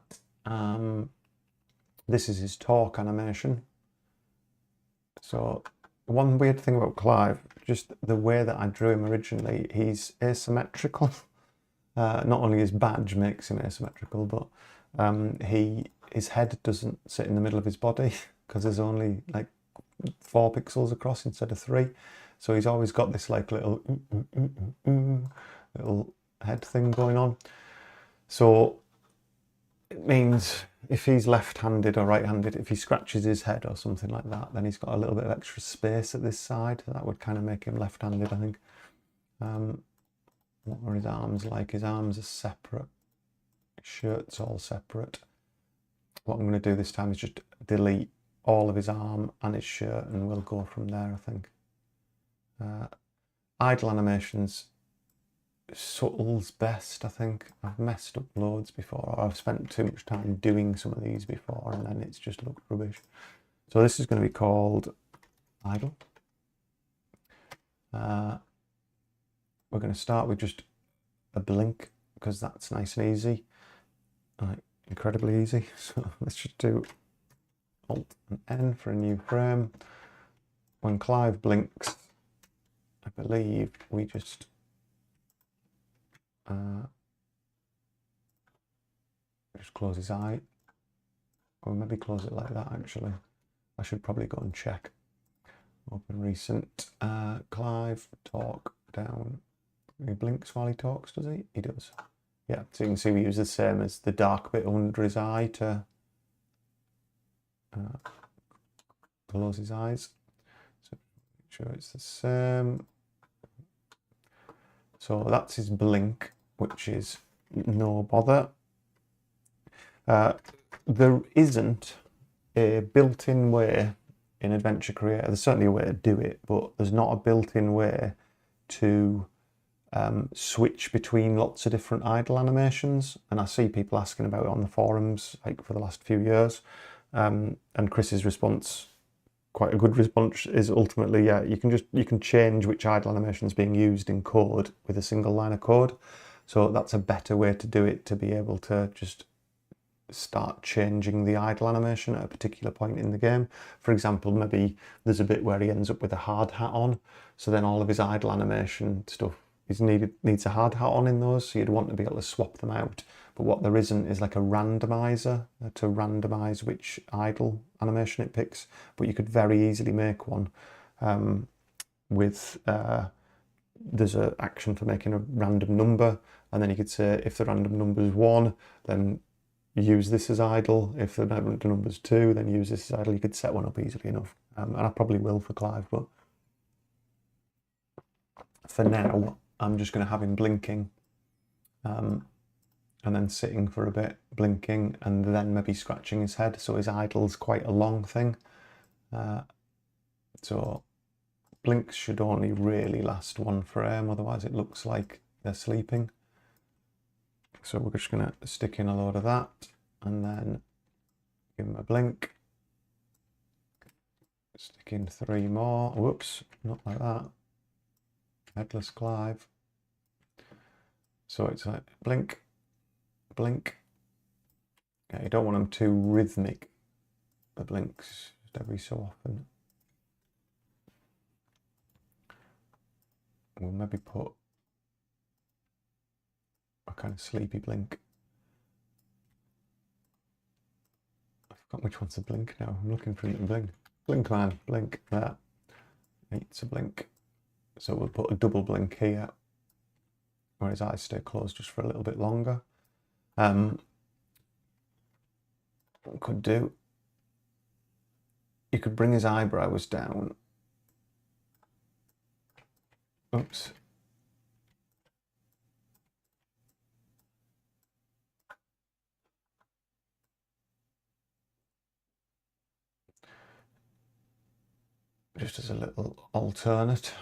This is his talk animation. So one weird thing about Clive, just the way that I drew him originally, he's asymmetrical. Not only his badge makes him asymmetrical, but his head doesn't sit in the middle of his body because there's only like 4 pixels across instead of 3. So he's always got this like little head thing going on. So it means if he's left-handed or right-handed, if he scratches his head or something like that, then he's got a little bit of extra space at this side. That would kind of make him left-handed, I think. What are his arms like? His arms are separate. His shirt's all separate. What I'm going to do this time is just delete all of his arm and his shirt, and we'll go from there, I think. Idle animations, subtle's best, I think. I've messed up loads before, or I've spent too much time doing some of these before, and then it's just looked rubbish. So this is going to be called idle. We're going to start with just a blink because that's nice and easy, like incredibly easy. So let's just do Alt and N for a new frame. When Clive blinks, I believe we just close his eye, or maybe close it like that. Actually, I should probably go and check. Open recent. Clive talk down. He blinks while he talks, does he? He does. Yeah, so you can see we use the same as the dark bit under his eye to close his eyes. So make sure it's the same. So that's his blink, which is no bother. There isn't a built-in way in Adventure Creator. There's certainly a way to do it, but there's not a built-in way to switch between lots of different idle animations. And I see people asking about it on the forums like for the last few years. And Chris's response, quite a good response, is ultimately, yeah, you can change which idle animation is being used in code with a single line of code. So that's a better way to do it, to be able to just start changing the idle animation at a particular point in the game. For example, maybe there's a bit where he ends up with a hard hat on, so then all of his idle animation stuff needs a hard hat on in those, so you'd want to be able to swap them out. but what there isn't is like a randomizer to randomize which idle animation it picks. But you could very easily make one with there's an action for making a random number, and then you could say if the random number is 1, then use this as idle. If the random number is 2, then use this as idle. You could set one up easily enough, and I probably will for Clive, but for now I'm just going to have him blinking, and then sitting for a bit, blinking, and then maybe scratching his head. So his idle's quite a long thing. So blinks should only really last 1 frame, otherwise it looks like they're sleeping. So we're just going to stick in a load of that and then give him a blink. Stick in 3 more. Whoops, not like that. Headless Clive. So it's like blink, blink. Yeah, you don't want them too rhythmic, the blinks, just every so often. We'll maybe put a kind of sleepy blink. I forgot which one's a blink now. I'm looking for it to blink. Blink, man, blink. There. It's a blink. So we'll put a double blink here, where his eyes stay closed just for a little bit longer. What we could do, you could bring his eyebrows down. Oops. Just as a little alternate.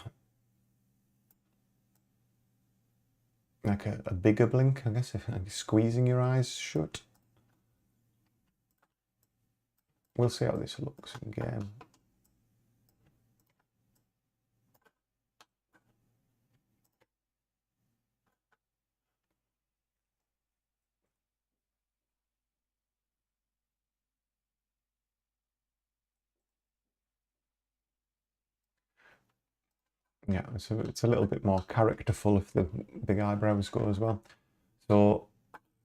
Like a bigger blink, I guess, if like squeezing your eyes shut. We'll see how this looks in game. Yeah, so it's a little bit more characterful if the big eyebrows go as well. So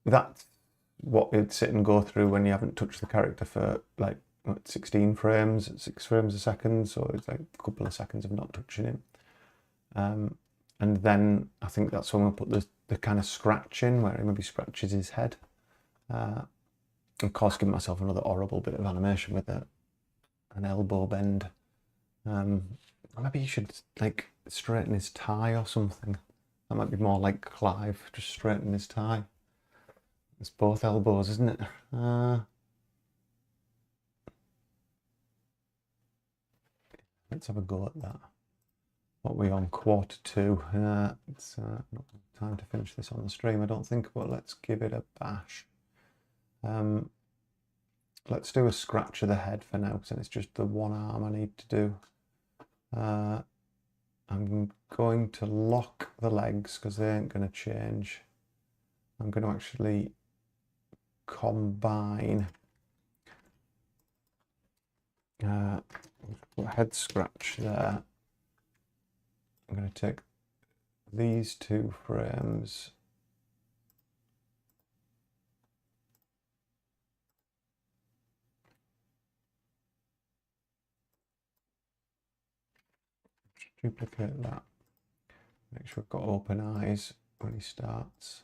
that's what it'd sit and go through when you haven't touched the character for like 16 frames, 6 frames a second. So it's like a couple of seconds of not touching him. And then I think that's when we'll put the kind of scratch in, where he maybe scratches his head. Of course, give myself another horrible bit of animation with an elbow bend. Maybe you should like straighten his tie or something. That might be more like Clive, just straighten his tie. It's both elbows, isn't it? Let's have a go at that. What are we on? Quarter 2. It's not time to finish this on the stream, I don't think, but let's give it a bash. Let's do a scratch of the head for now, because it's just the one arm I need to do. I'm going to lock the legs because they ain't going to change. I'm going to actually combine head scratch there. I'm going to take these 2 frames . Duplicate that. Make sure I've got open eyes when he starts.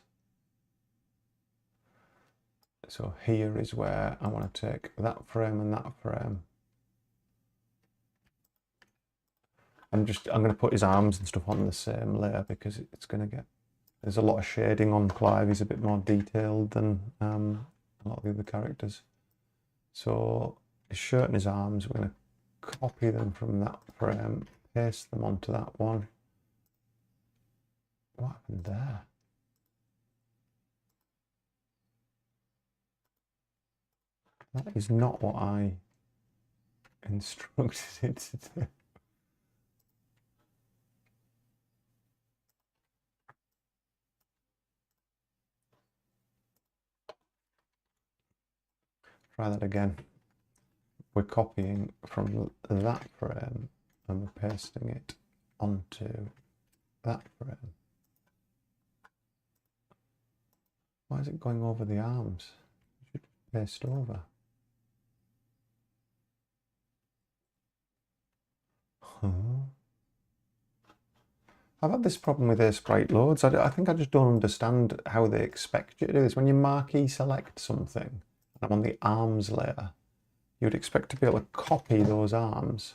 So here is where I want to take that frame and that frame. I'm going to put his arms and stuff on the same layer because it's going to get, there's a lot of shading on Clive. He's a bit more detailed than a lot of the other characters. So his shirt and his arms, we're going to copy them from that frame, paste them onto that one. What happened there? That is not what I instructed it to do. Try that again. We're copying from that frame and we're pasting it onto that frame. Why is it going over the arms? It should paste over. Huh. I've had this problem with Aesprite loads. I think I just don't understand how they expect you to do this. When you marquee select something, I'm on the arms layer, you'd expect to be able to copy those arms,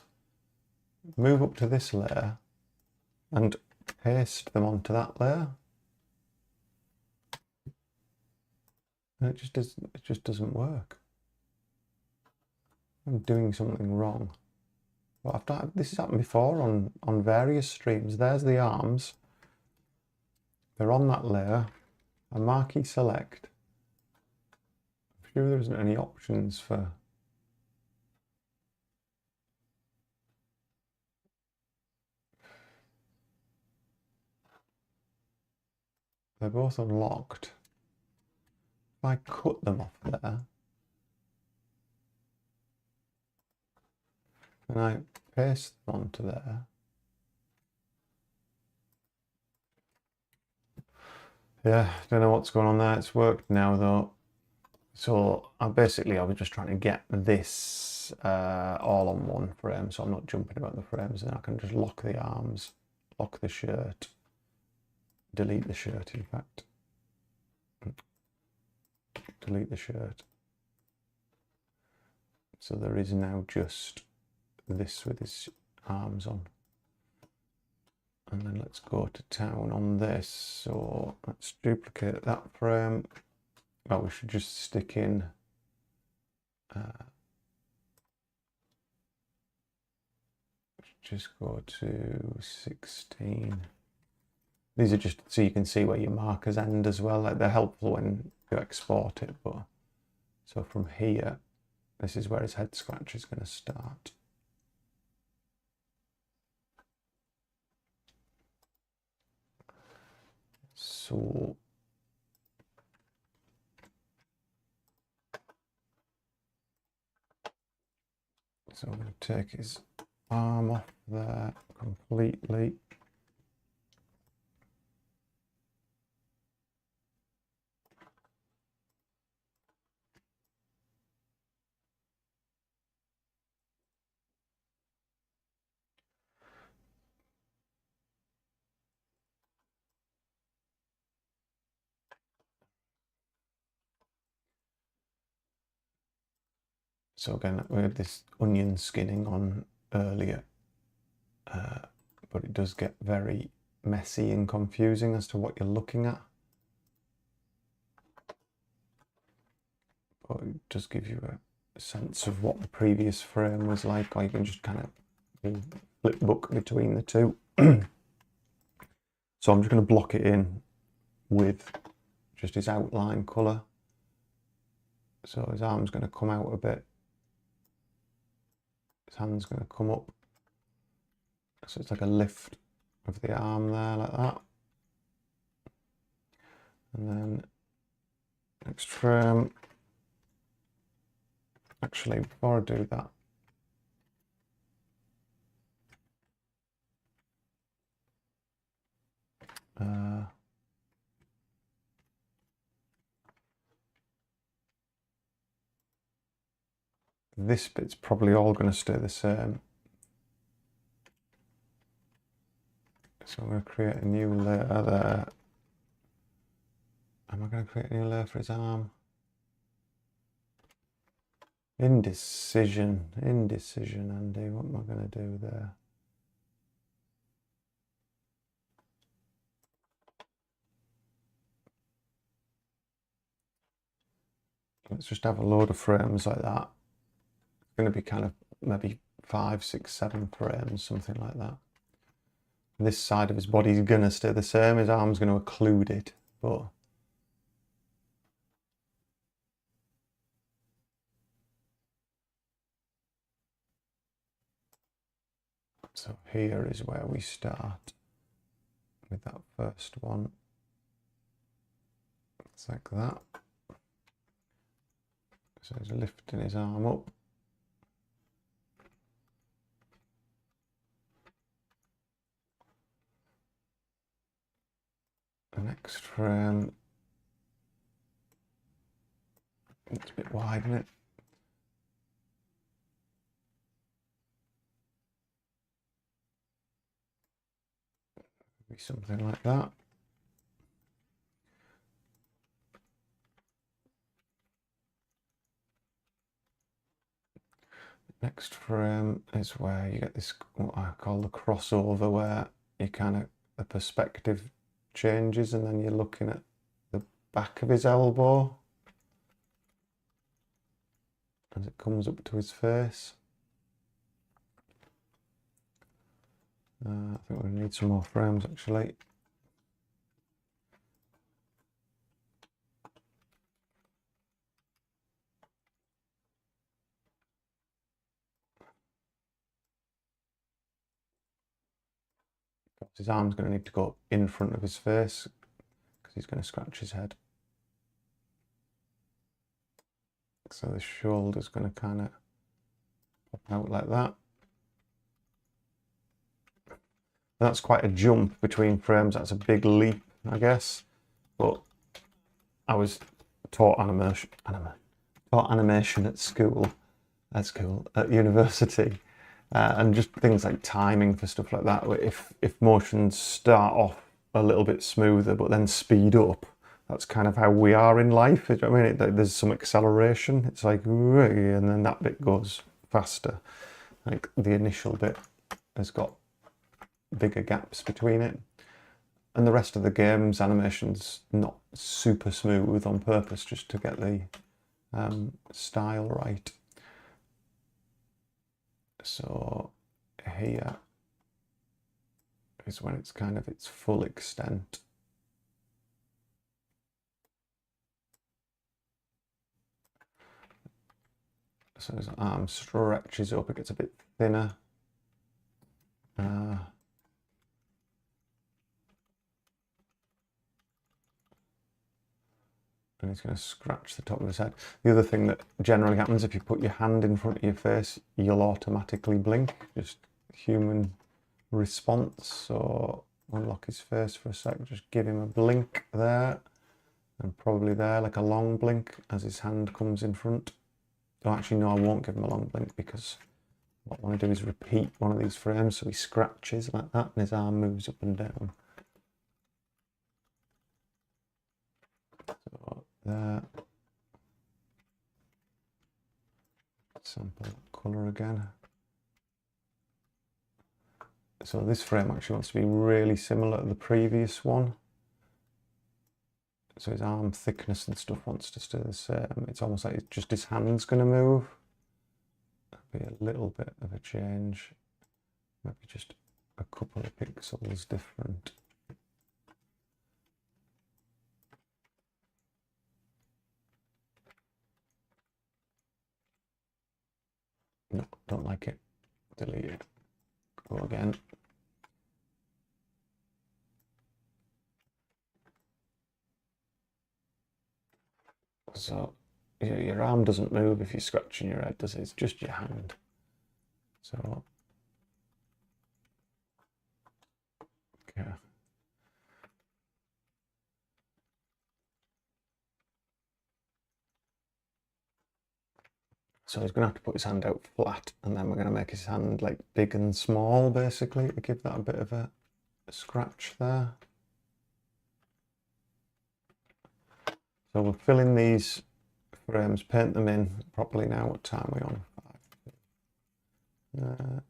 move up to this layer, and paste them onto that layer. And it just doesn't work. I'm doing something wrong. Well, this has happened before on various streams. There's the arms. They're on that layer. I marquee select. I'm sure there isn't any options for... They're both unlocked. If I cut them off there, and I paste them onto there, yeah, don't know what's going on there. It's worked now though. So I was just trying to get this all on one frame, so I'm not jumping about the frames, and I can just lock the arms, lock the shirt, delete the shirt in fact. Delete the shirt. So there is now just this with his arms on. And then let's go to town on this. So let's duplicate that frame. Well, we should just stick in just go to 16. These are just so you can see where your markers end as well. Like they're helpful when you export it. But so from here, this is where his head scratch is going to start. So I'm going to take his arm off there completely. So again, we had this onion skinning on earlier, but it does get very messy and confusing as to what you're looking at. But it does give you a sense of what the previous frame was like, or you can just kind of flip book between the two. So I'm just going to block it in with just his outline colour. So his arm's going to come out a bit. His hand's going to come up. So it's like a lift of the arm there, like that. And then next frame. Actually, before I do that, this bit's probably all going to stay the same. So I'm going to create a new layer there. Am I going to create a new layer for his arm? Indecision, Andy. What am I going to do there? Let's just have a load of frames like that. It's going to be kind of maybe 5, 6, 7 frames, something like that. This side of his body is going to stay the same. His arm's going to occlude it, but so here is where we start with that first one. It's like that. So he's lifting his arm up. The next frame, It's a bit wide, isn't it? Maybe something like that. Next frame is where you get this, what I call the crossover, where you kind of, the perspective changes and then you're looking at the back of his elbow as it comes up to his face. I think we're going to need some more frames actually. His arm's going to need to go in front of his face because he's going to scratch his head. So the shoulder's going to kind of pop out like that. That's quite a jump between frames. That's a big leap, I guess. But I was taught animation at university, and just things like timing for stuff like that. If motions start off a little bit smoother but then speed up, that's kind of how we are in life. I mean, there's some acceleration. It's like, and then that bit goes faster. Like the initial bit has got bigger gaps between it. And the rest of the game's animation's not super smooth on purpose, just to get the style right. So here is when it's kind of its full extent. So his arm stretches up, it gets a bit thinner. And he's going to scratch the top of his head. The other thing that generally happens, if you put your hand in front of your face, you'll automatically blink. Just human response. So unlock his face for a sec, just give him a blink there, and probably there, like a long blink as his hand comes in front. Oh, actually, no, I won't give him a long blink because what I want to do is repeat one of these frames so he scratches like that and his arm moves up and down. So there. Sample colour again. So this frame actually wants to be really similar to the previous one. So his arm thickness and stuff wants to stay the same. It's almost like it's just his hand's going to move. That'd be a little bit of a change. Maybe just a couple of pixels different. No, don't like it. Delete it. Go again. So your arm doesn't move if you're scratching your head, does it? It's just your hand. So okay. So he's going to have to put his hand out flat, and then we're going to make his hand like big and small, basically, to give that a bit of a scratch there. So we'll fill in these frames, paint them in properly now. What time are we on? 5.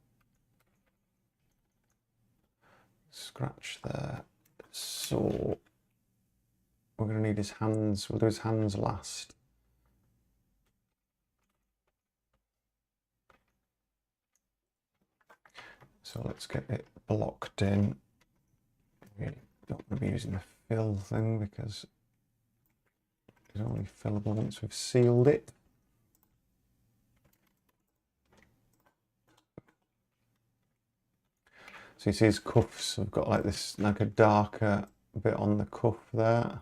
Scratch there. So we're going to need his hands. We'll do his hands last. So let's get it blocked in. We don't want to be using the fill thing because it's only fillable once we've sealed it. So you see his cuffs have got like this, like a darker bit on the cuff there.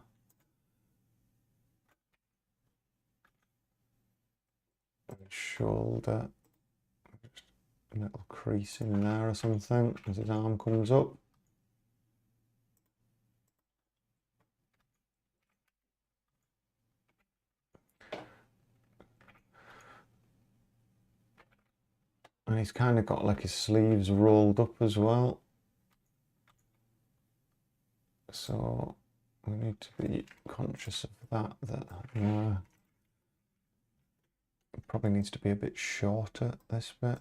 And shoulder. A little crease in there or something as his arm comes up. And he's kind of got like his sleeves rolled up as well. So we need to be conscious of that it probably needs to be a bit shorter, this bit.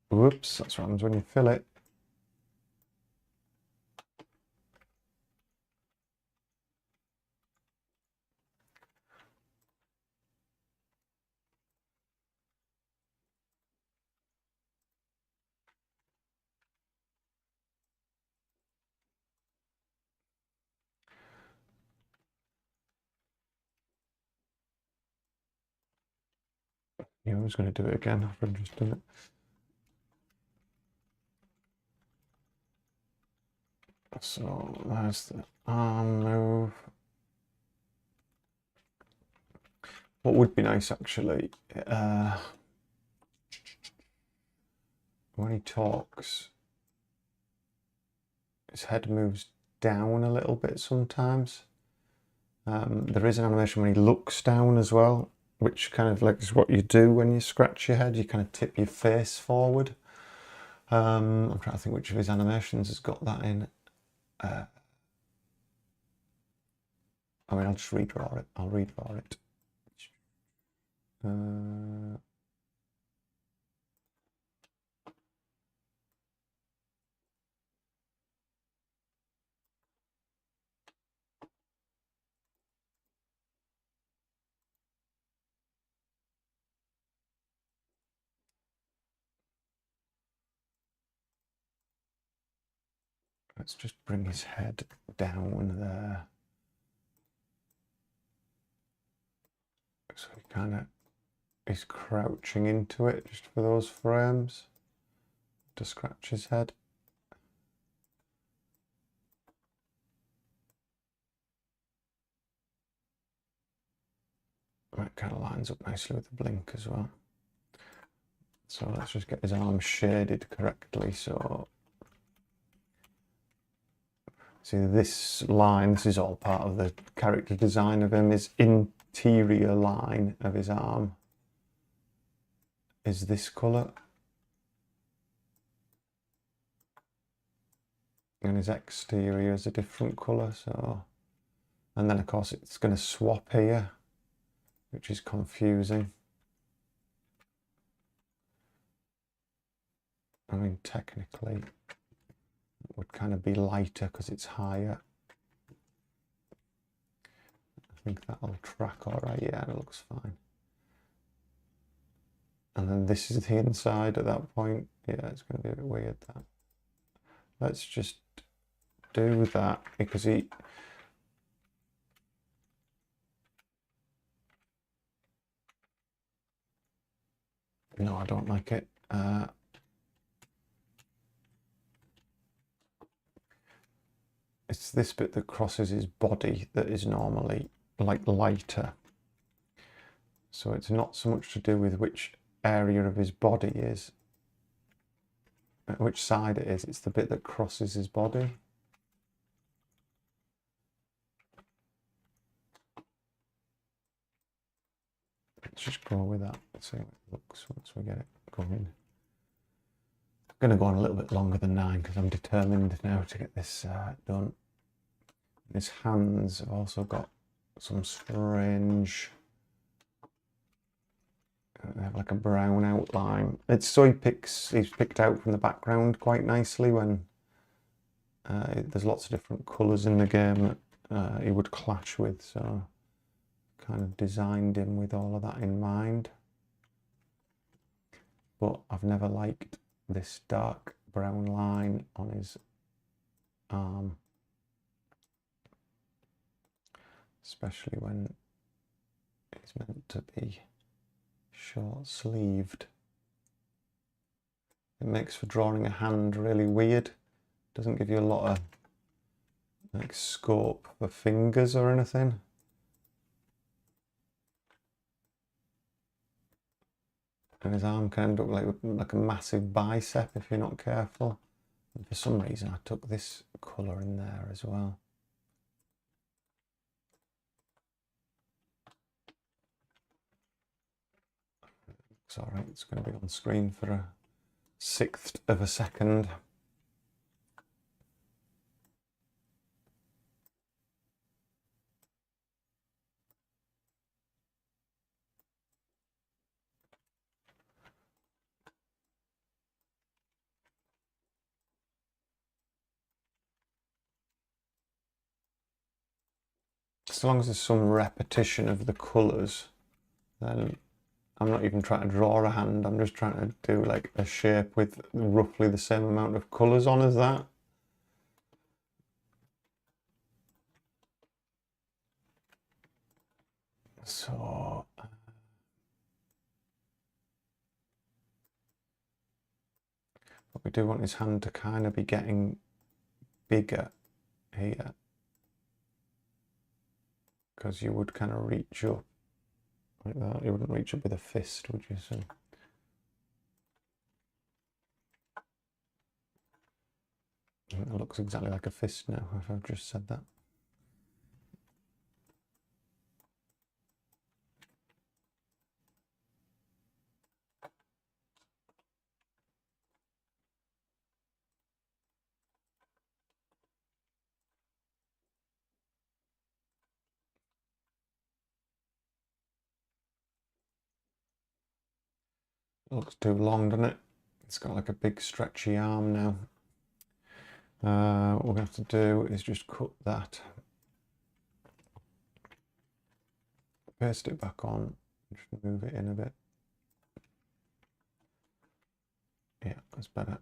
Whoops, that's what happens when you fill it. Yeah, I'm just going to do it again after I've just done it. So there's the arm move. What would be nice actually, when he talks, his head moves down a little bit sometimes. There is an animation when he looks down as well, which kind of like is what you do when you scratch your head. You kind of tip your face forward. I'm trying to think which of his animations has got that in. I mean, I'll just redraw it. I'll redraw it. Let's just bring his head down there. So he kind of is crouching into it just for those frames to scratch his head. That kind of lines up nicely with the blink as well. So let's just get his arm shaded correctly. So see this line, this is all part of the character design of him. His interior line of his arm is this colour. And his exterior is a different colour. So, and then of course it's going to swap here, which is confusing. I mean, technically it would kind of be lighter because it's higher. I think that'll track all right. Yeah, it looks fine. And then this is the inside at that point. Yeah, it's going to be a bit weird, that. Let's just do that because he... No, I don't like it. It's this bit that crosses his body that is normally like lighter. So it's not so much to do with which area of his body is, which side it is, it's the bit that crosses his body. Let's just go with that. Let's see how it looks once we get it going. I'm going to go on a little bit longer than 9 because I'm determined now to get this done. His hands have also got some strange... They have like a brown outline. It's so he's picked out from the background quite nicely when there's lots of different colours in the game that he would clash with, so kind of designed him with all of that in mind. But I've never liked this dark brown line on his arm, especially when he's meant to be short-sleeved. It makes for drawing a hand really weird. Doesn't give you a lot of like scope for fingers or anything. And his arm can end up like a massive bicep if you're not careful. And for some reason I took this colour in there as well. looks all right. It's going to be on screen for a 1/6 of a second. As long as there's some repetition of the colours, then I'm not even trying to draw a hand, I'm just trying to do like a shape with roughly the same amount of colours on as that. So what we do want his hand to kind of be getting bigger here, because you would kind of reach up like that. You wouldn't reach up with a fist, would you? So it looks exactly like a fist now, if I've just said that. It looks too long, doesn't it? It's got like a big stretchy arm now. What we're going to have to do is just cut that, paste it back on, just move it in a bit. Yeah, that's better.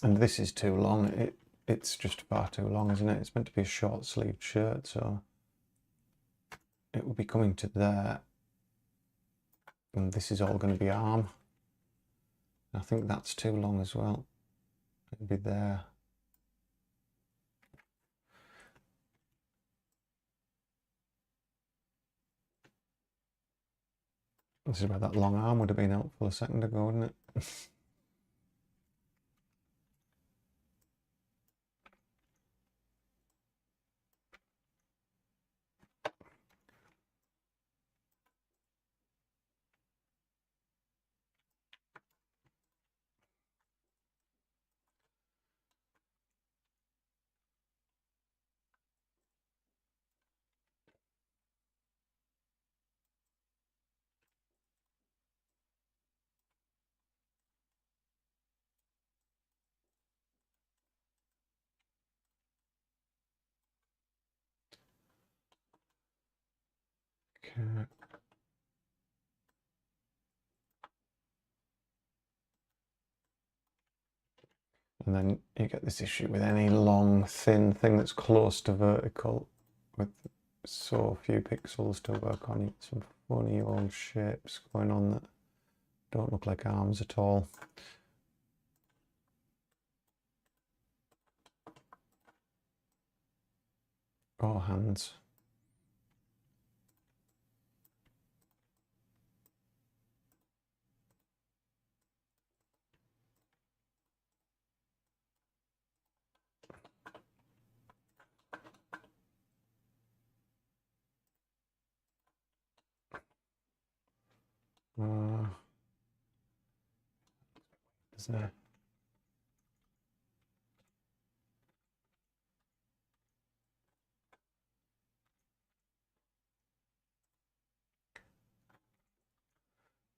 And this is too long. It's just far too long, isn't it? It's meant to be a short sleeved shirt, so it will be coming to there. And this is all going to be arm. I think that's too long as well. It'll be there. This is where that long arm would have been helpful a second ago, wouldn't it? Okay. And then you get this issue with any long, thin thing that's close to vertical with so few pixels to work on. You get some funny old shapes going on that don't look like arms at all. Or hands. Isn't it?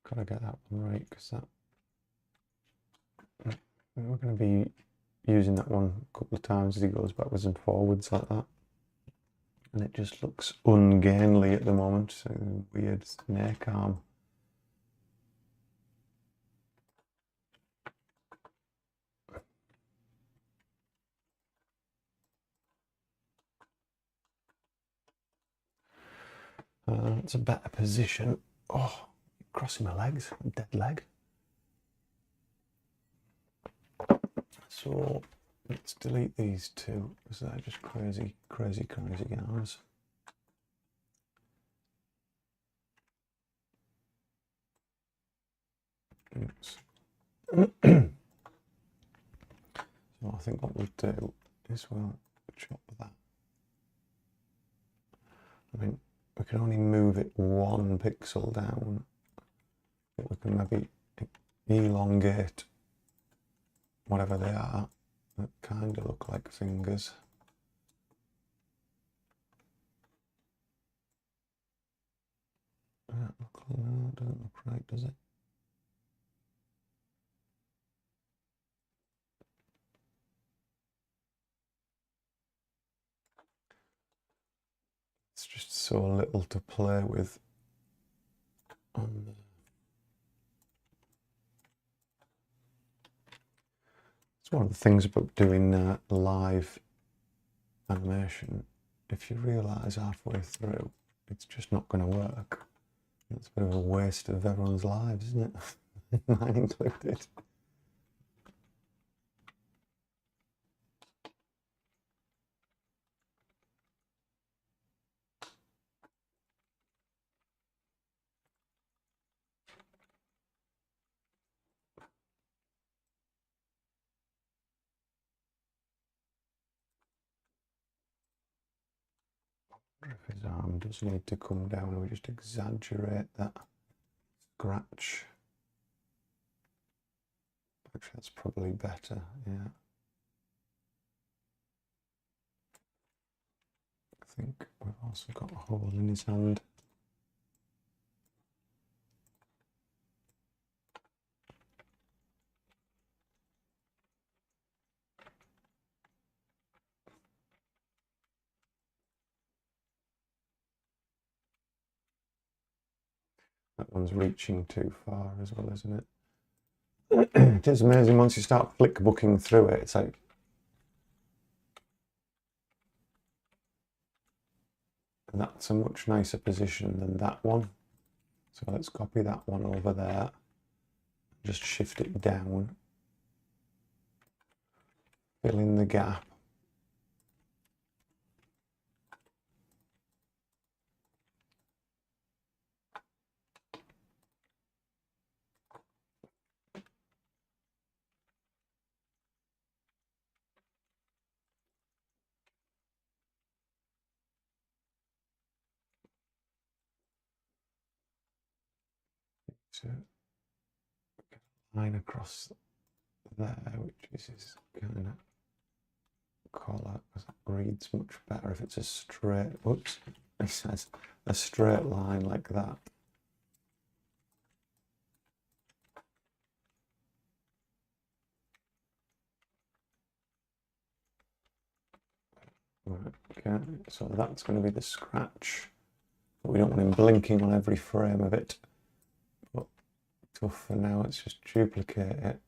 Gotta get that one right, because we're going to be using that one a couple of times as he goes backwards and forwards like that. And it just looks ungainly at the moment, so weird snake arm. It's a better position. Oh, crossing my legs, dead leg. So let's delete these two, because they're just crazy arms. Oops. So I think what we'll do is we'll chop that I mean, we can only move it 1 pixel down, but we can maybe elongate whatever they are that kind of look like fingers. Don't look right, does it? It's just so little to play with on the... It's one of the things about doing live animation. If you realise halfway through it's just not going to work, it's a bit of a waste of everyone's lives, isn't it? Mine included. If his arm does need to come down, we just exaggerate that scratch. Actually, that's probably better, yeah. I think we've also got a hole in his hand. That one's reaching too far as well, isn't it? It is amazing once you start flick booking through it, it's like that's a much nicer position than that one. So let's copy that one over there, just shift it down, fill in the gap. So line across there, which is his kind of collar, because it reads much better if it's a straight, oops, it says a straight line like that. Right, okay, so that's going to be the scratch. But we don't want him blinking on every frame of it. But tough for now, let's just duplicate it.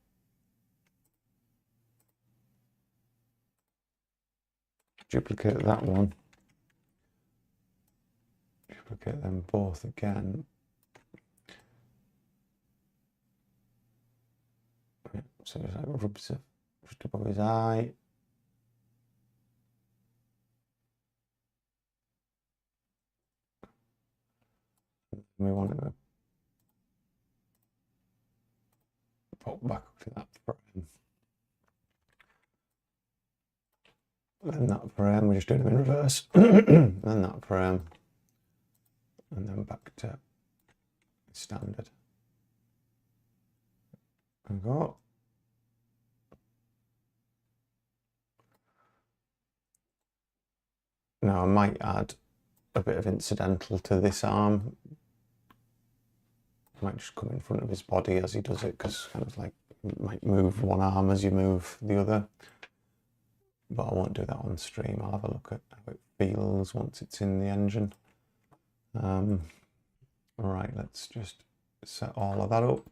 Duplicate that one. Duplicate them both again. So it's like rubs it just above his eye. We want it to pop back up to that frame. Then that frame, we're just doing them in reverse. Then that frame. And then back to standard. There we go. Now I might add a bit of incidental to this arm. Might just come in front of his body as he does it, because kind of like you might move one arm as you move the other. But I won't do that on stream. I'll have a look at how it feels once it's in the engine. All right, let's just set all of that up.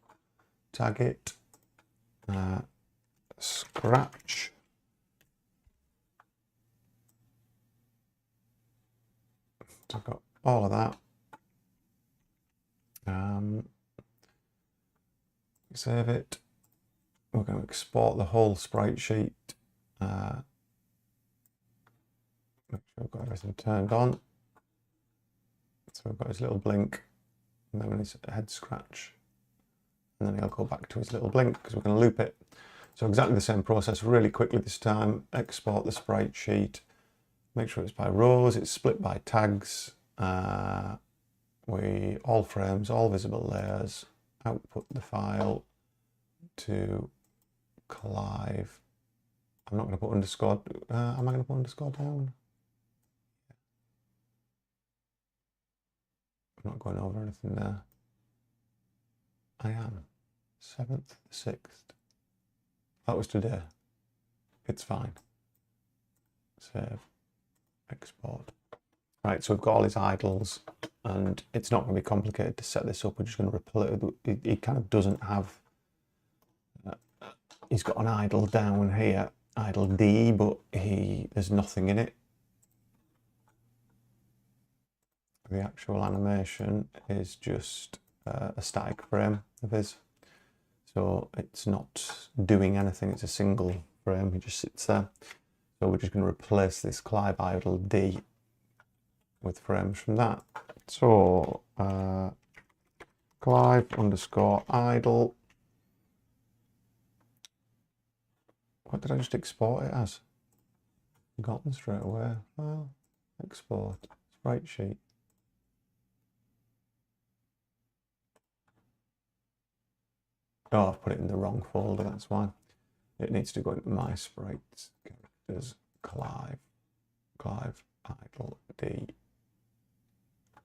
Tag it. Scratch. So I've got all of that. Save it. We're going to export the whole sprite sheet. Make sure we've got everything turned on. So we've got his little blink, and then his head scratch, and then he'll go back to his little blink because we're going to loop it. So exactly the same process, really quickly this time. Export the sprite sheet. Make sure it's by rows, it's split by tags. all frames, all visible layers, output the file to Clive. I'm not going to put underscore, am I going to put underscore down? I'm not going over anything there. I am. 7th, 6th. That was today. It's fine. Save. Export. Right, so we've got all his idles, and it's not going to be complicated to set this up. We're just going to replace it. He kind of doesn't have... he's got an idle down here, idle D, but there's nothing in it. The actual animation is just a static frame of his. So it's not doing anything, it's a single frame, he just sits there. So we're just going to replace this Clive idle D with frames from that. So Clive underscore idle. What did I just export it as? Forgotten straight away. File, export, sprite sheet. Oh, I've put it in the wrong folder, that's why. It needs to go into my sprites, characters, Clive idle D.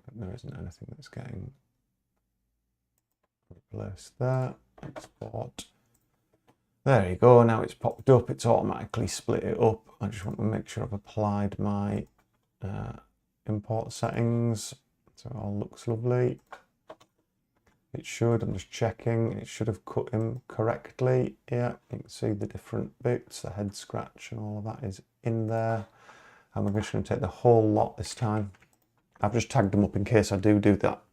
But there isn't anything that's getting replaced there. Export. There you go, now it's popped up, it's automatically split it up. I just want to make sure I've applied my import settings, so it all looks lovely. It should, I'm just checking, it should have cut him correctly. Yeah, you can see the different bits, the head scratch and all of that is in there. And we're just going to take the whole lot this time. I've just tagged them up in case I do that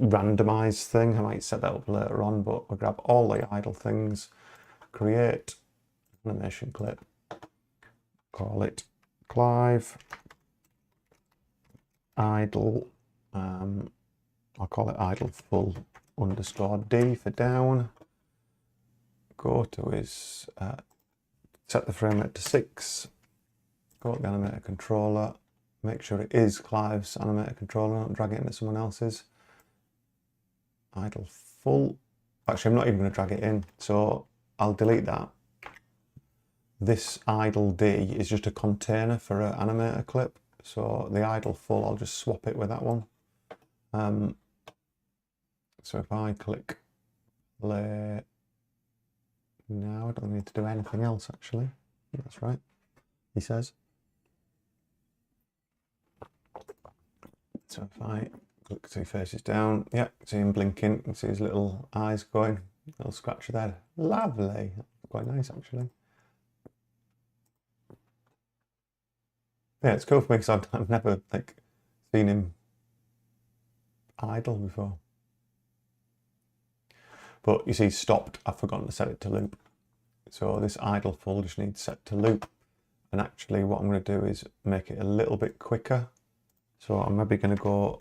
randomize thing. I might set that up later on, but we'll grab all the idle things, create animation clip, call it Clive idle, I'll call it idle full underscore D for down. Go to his, set the frame rate to 6, go to the animator controller, make sure it is Clive's animator controller, not drag it into someone else's. Idle full, actually I'm not even going to drag it in, so I'll delete that. This idle D is just a container for an animator clip, so the idle full, I'll just swap it with that one. So if I click play now, I don't need to do anything else actually. That's right, he says. So if I click 2 faces down, yeah, see him blinking, you can see his little eyes going, little scratch of that. Lovely, quite nice actually. Yeah, it's cool for me because I've never like seen him idle before. But you see stopped, I've forgotten to set it to loop. So this idle full just needs set to loop. And actually what I'm going to do is make it a little bit quicker. So I'm maybe going to go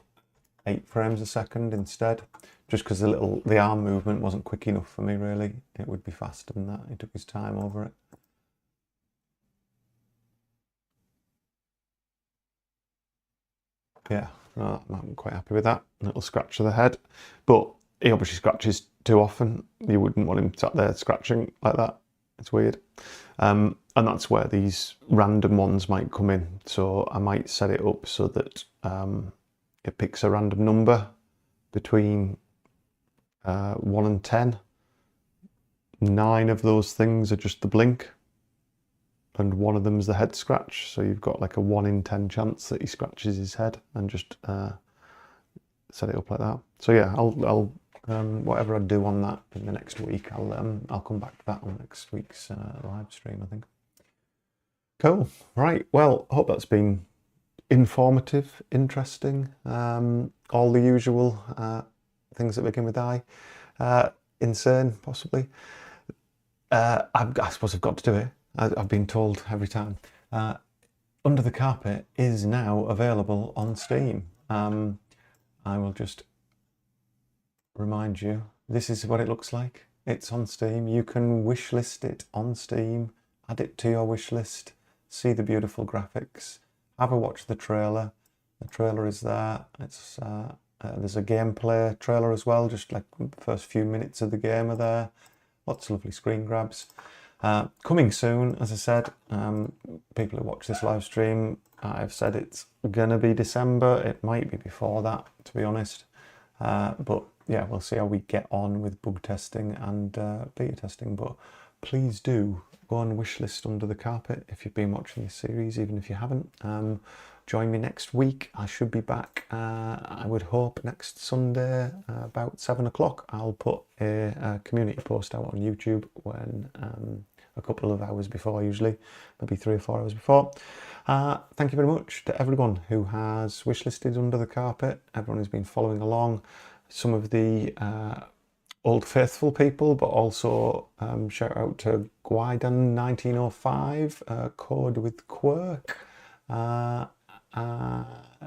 8 frames a second instead, just because the arm movement wasn't quick enough for me really. It would be faster than that. He took his time over it. Yeah, no, I'm quite happy with that. A little scratch of the head, but he obviously scratches too often. You wouldn't want him sat there scratching like that. It's weird. And that's where these random ones might come in. So I might set it up so that it picks a random number between 1 and 10. 9 of those things are just the blink, and 1 of them is the head scratch. So you've got like a 1 in 10 chance that he scratches his head, and just set it up like that. So yeah, I'll whatever I do on that in the next week, I'll come back to that on next week's live stream, I think. Cool. Right. Well, I hope that's been informative, interesting. All the usual things that begin with I. Insane, possibly. I suppose I've got to do it. I've been told every time. Under the Carpet is now available on Steam. I will just remind you, this is what it looks like. It's on Steam. You can wishlist it on Steam, add it to your wish list, see the beautiful graphics, have a watch the trailer. The trailer is there. It's there's a gameplay trailer as well, just like the first few minutes of the game are there. Lots of lovely screen grabs. Coming soon, as I said. People who watch this live stream, I've said it's gonna be December. It might be before that, to be honest. But yeah, we'll see how we get on with bug testing and beta testing. But please do go and wishlist Under the Carpet if you've been watching this series, even if you haven't. Join me next week. I should be back, I would hope, next Sunday about 7 o'clock. I'll put a community post out on YouTube when a couple of hours before, usually, maybe 3 or 4 hours before. Thank you very much to everyone who has wishlisted Under the Carpet, everyone who's been following along, some of the old faithful people, but also shout out to Guiden1905, Code with Quirk,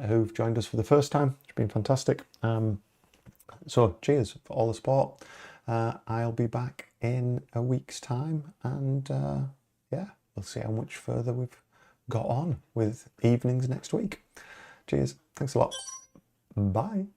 who've joined us for the first time. It's been fantastic. So cheers for all the support. I'll be back in a week's time, and yeah, we'll see how much further we've got on with evenings next week. Cheers. Thanks a lot. Bye.